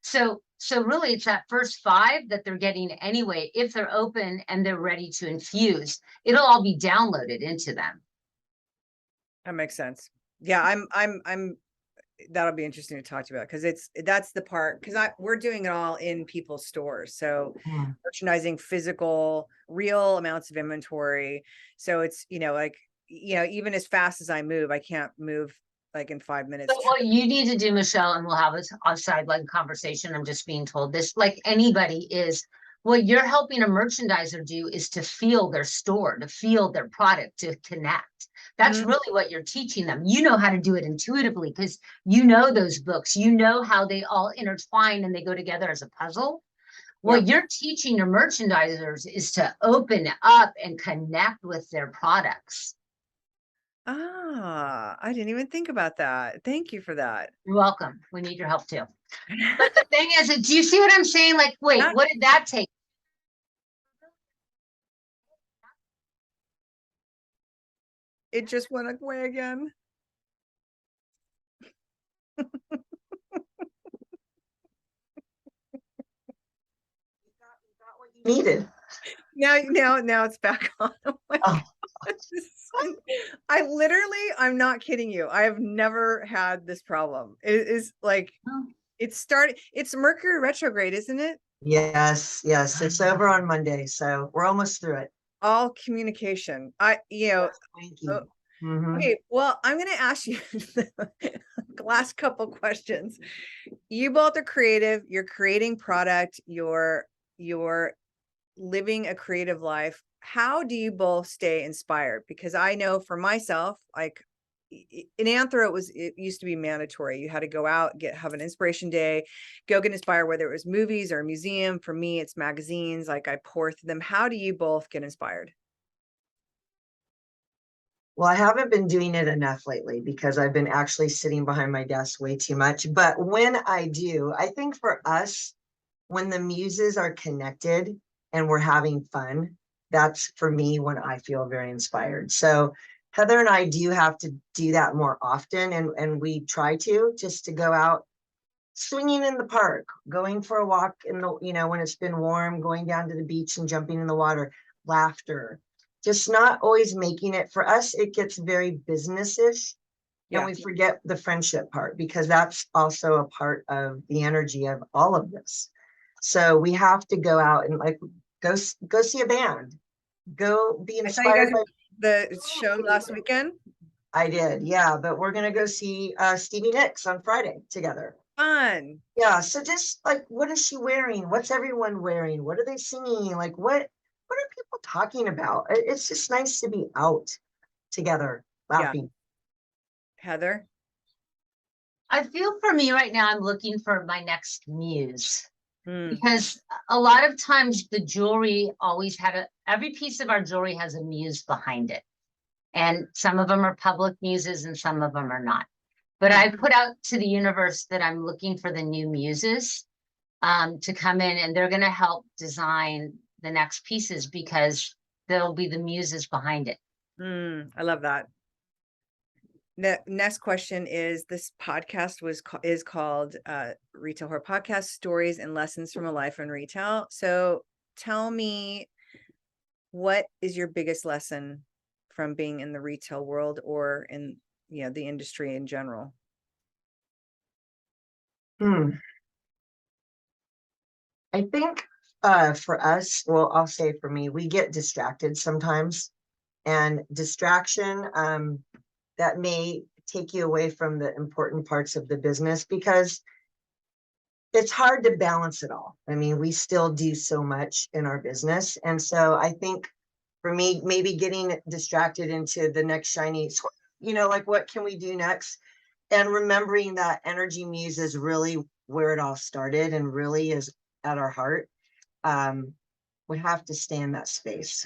So really it's that first 5 that they're getting anyway. If they're open and they're ready to infuse, it'll all be downloaded into them. That makes sense. Yeah. I'm that'll be interesting to talk to you about, because that's the part, because we're doing it all in people's stores. So merchandising physical, real amounts of inventory. So it's, like, even as fast as I move, I can't move like in 5 minutes. But what you need to do, Michelle, and we'll have a sideline conversation. I'm just being told this, like anybody, is what you're helping a merchandiser do is to feel their store, to feel their product, to connect. That's Mhm. really what you're teaching them. You know how to do it intuitively because you know those books, you know how they all intertwine and they go together as a puzzle. What you're teaching your merchandisers is to open up and connect with their products. Ah, I didn't even think about that. Thank you for that. You're welcome. We need your help too. But the thing is, do you see what I'm saying? Like, wait, Yeah. what did that take? It just went away again. Needed. Now it's back on. Oh my Oh. God. I'm not kidding you. I have never had this problem. It is like, Oh. it's Mercury retrograde, isn't it? Yes, yes, it's over on Monday, so we're almost through it. All communication. Thank you. Mhm. Okay, well, I'm going to ask you the last couple questions. You both are creative, you're creating product, you're living a creative life. How do you both stay inspired? Because I know for myself, like in Anthro, it used to be mandatory. You had to go out, have an inspiration day, go get inspired, whether it was movies or a museum. For me, it's magazines. Like I pour through them. How do you both get inspired? Well, I haven't been doing it enough lately because I've been actually sitting behind my desk way too much. But when I do, I think for us, when the muses are connected and we're having fun, that's for me when I feel very inspired. So Heather and I do have to do that more often, and we try to just to go out swinging in the park, going for a walk in the, when it's been warm, going down to the beach and jumping in the water, laughter, just not always making it. For us, it gets very business-ish. And Yeah. we forget the friendship part because that's also a part of the energy of all of this. So we have to go out and like go see a band, go be I saw you guys inspired by. the show last weekend. I did, yeah, but we're gonna go see Stevie Nicks on Friday together. Fun. Yeah, so just like, what is she wearing? What's everyone wearing? What are they singing? Like, what are people talking about? It's just nice to be out together, laughing. Heather? I feel for me right now, I'm looking for my next muse. Mm. Because a lot of times the jewelry always every piece of our jewelry has a muse behind it. And some of them are public muses and some of them are not. But I put out to the universe that I'm looking for the new muses to come in, and they're going to help design the next pieces because there'll be the muses behind it. I love that. The next question is, this podcast is called Retail Horror Podcast, Stories and Lessons from a Life in Retail. So tell me, what is your biggest lesson from being in the retail world or in the industry in general? I think for us, well, I'll say for me, we get distracted sometimes, and distraction that may take you away from the important parts of the business because it's hard to balance it all. I mean, we still do so much in our business. And so I think for me, maybe getting distracted into the next shiny, like what can we do next? And remembering that Energy Muse is really where it all started and really is at our heart. We have to stay in that space.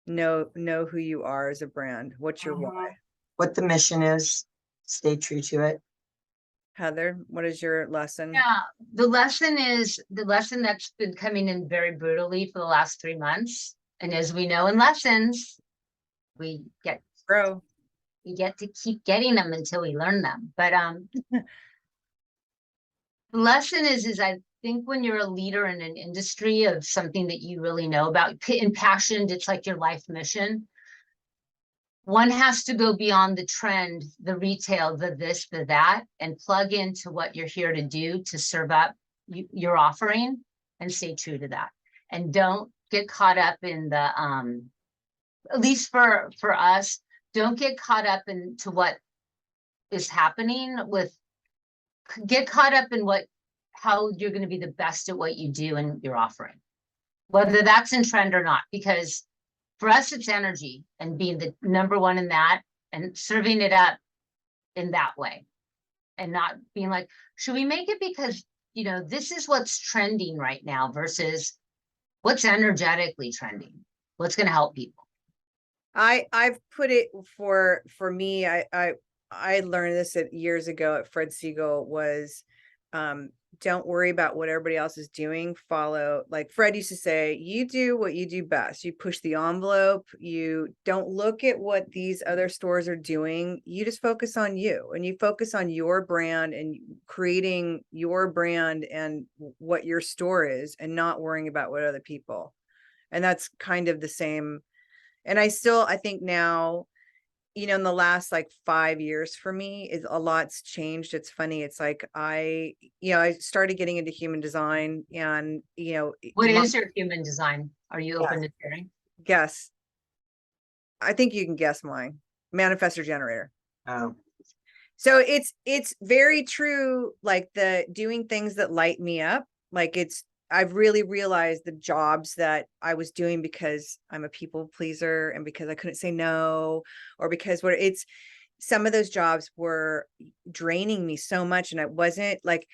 Know who you are as a brand. What's your why? What the mission is, stay true to it. Heather, what is your lesson? Yeah, the lesson that's been coming in very brutally for the last 3 months. And as we know in lessons, we get to keep getting them until we learn them. But the lesson is I think when you're a leader in an industry of something that you really know about, impassioned, it's like your life mission. One has to go beyond the trend, the retail, the this, the that, and plug into what you're here to do to serve up your offering and stay true to that. And don't get caught up in the, at least for us, don't get caught up into what is happening with, get caught up in how you're going to be the best at what you do and your offering, whether that's in trend or not, because for us, it's energy and being the number one in that and serving it up in that way and not being like, should we make it because, this is what's trending right now versus what's energetically trending, what's going to help people. I've put it for me, I learned this years ago at Fred Siegel was, don't worry about what everybody else is doing. Follow, like Fred used to say, you do what you do best. You push the envelope. You don't look at what these other stores are doing. You just focus on you, and you focus on your brand and creating your brand and what your store is, and not worrying about what other people. And that's kind of the same. And I think now, in the last like 5 years for me, is a lot's changed. It's funny. It's like I started getting into human design, and What is your human design? Are you open to sharing? Guess. I think you can guess mine. Manifestor generator. Oh. So it's very true. Like the doing things that light me up. Like I've really realized the jobs that I was doing because I'm a people pleaser and because I couldn't say no, or because some of those jobs were draining me so much. And it wasn't like,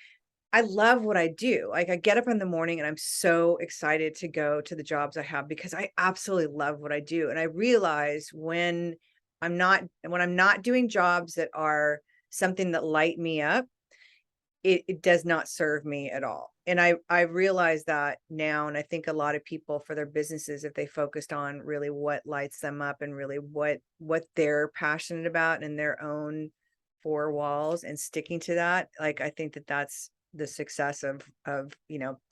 I love what I do. Like I get up in the morning and I'm so excited to go to the jobs I have because I absolutely love what I do. And I realize when I'm not doing jobs that are something that light me up, it does not serve me at all. And I realize that now. And I think a lot of people for their businesses, if they focused on really what lights them up and really what they're passionate about in their own four walls and sticking to that, like, I think that that's the success of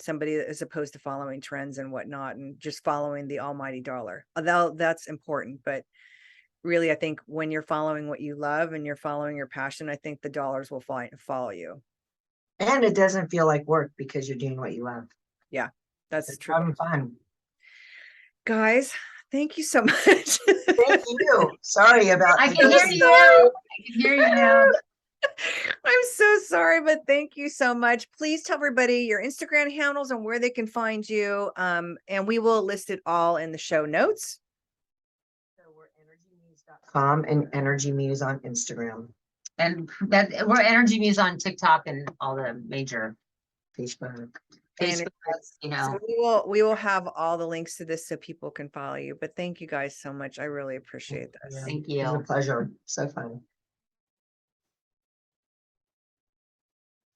somebody, as opposed to following trends and whatnot and just following the almighty dollar. Although that's important, but really, I think when you're following what you love and you're following your passion, I think the dollars will follow you. And it doesn't feel like work because you're doing what you love. Yeah, that's It's true. having fun. Guys, thank you so much. Thank you. Sorry about. I can hear you. I can hear you now. I'm so sorry, but thank you so much. Please tell everybody your Instagram handles and where they can find you. And we will list it all in the show notes. So we're energymuse.com and Energy Muse on Instagram. And that we're Energy Muse on TikTok and all the major Facebook. And so we will have all the links to this so people can follow you. But thank you guys so much. I really appreciate this. Thank It was a you. pleasure. So fun.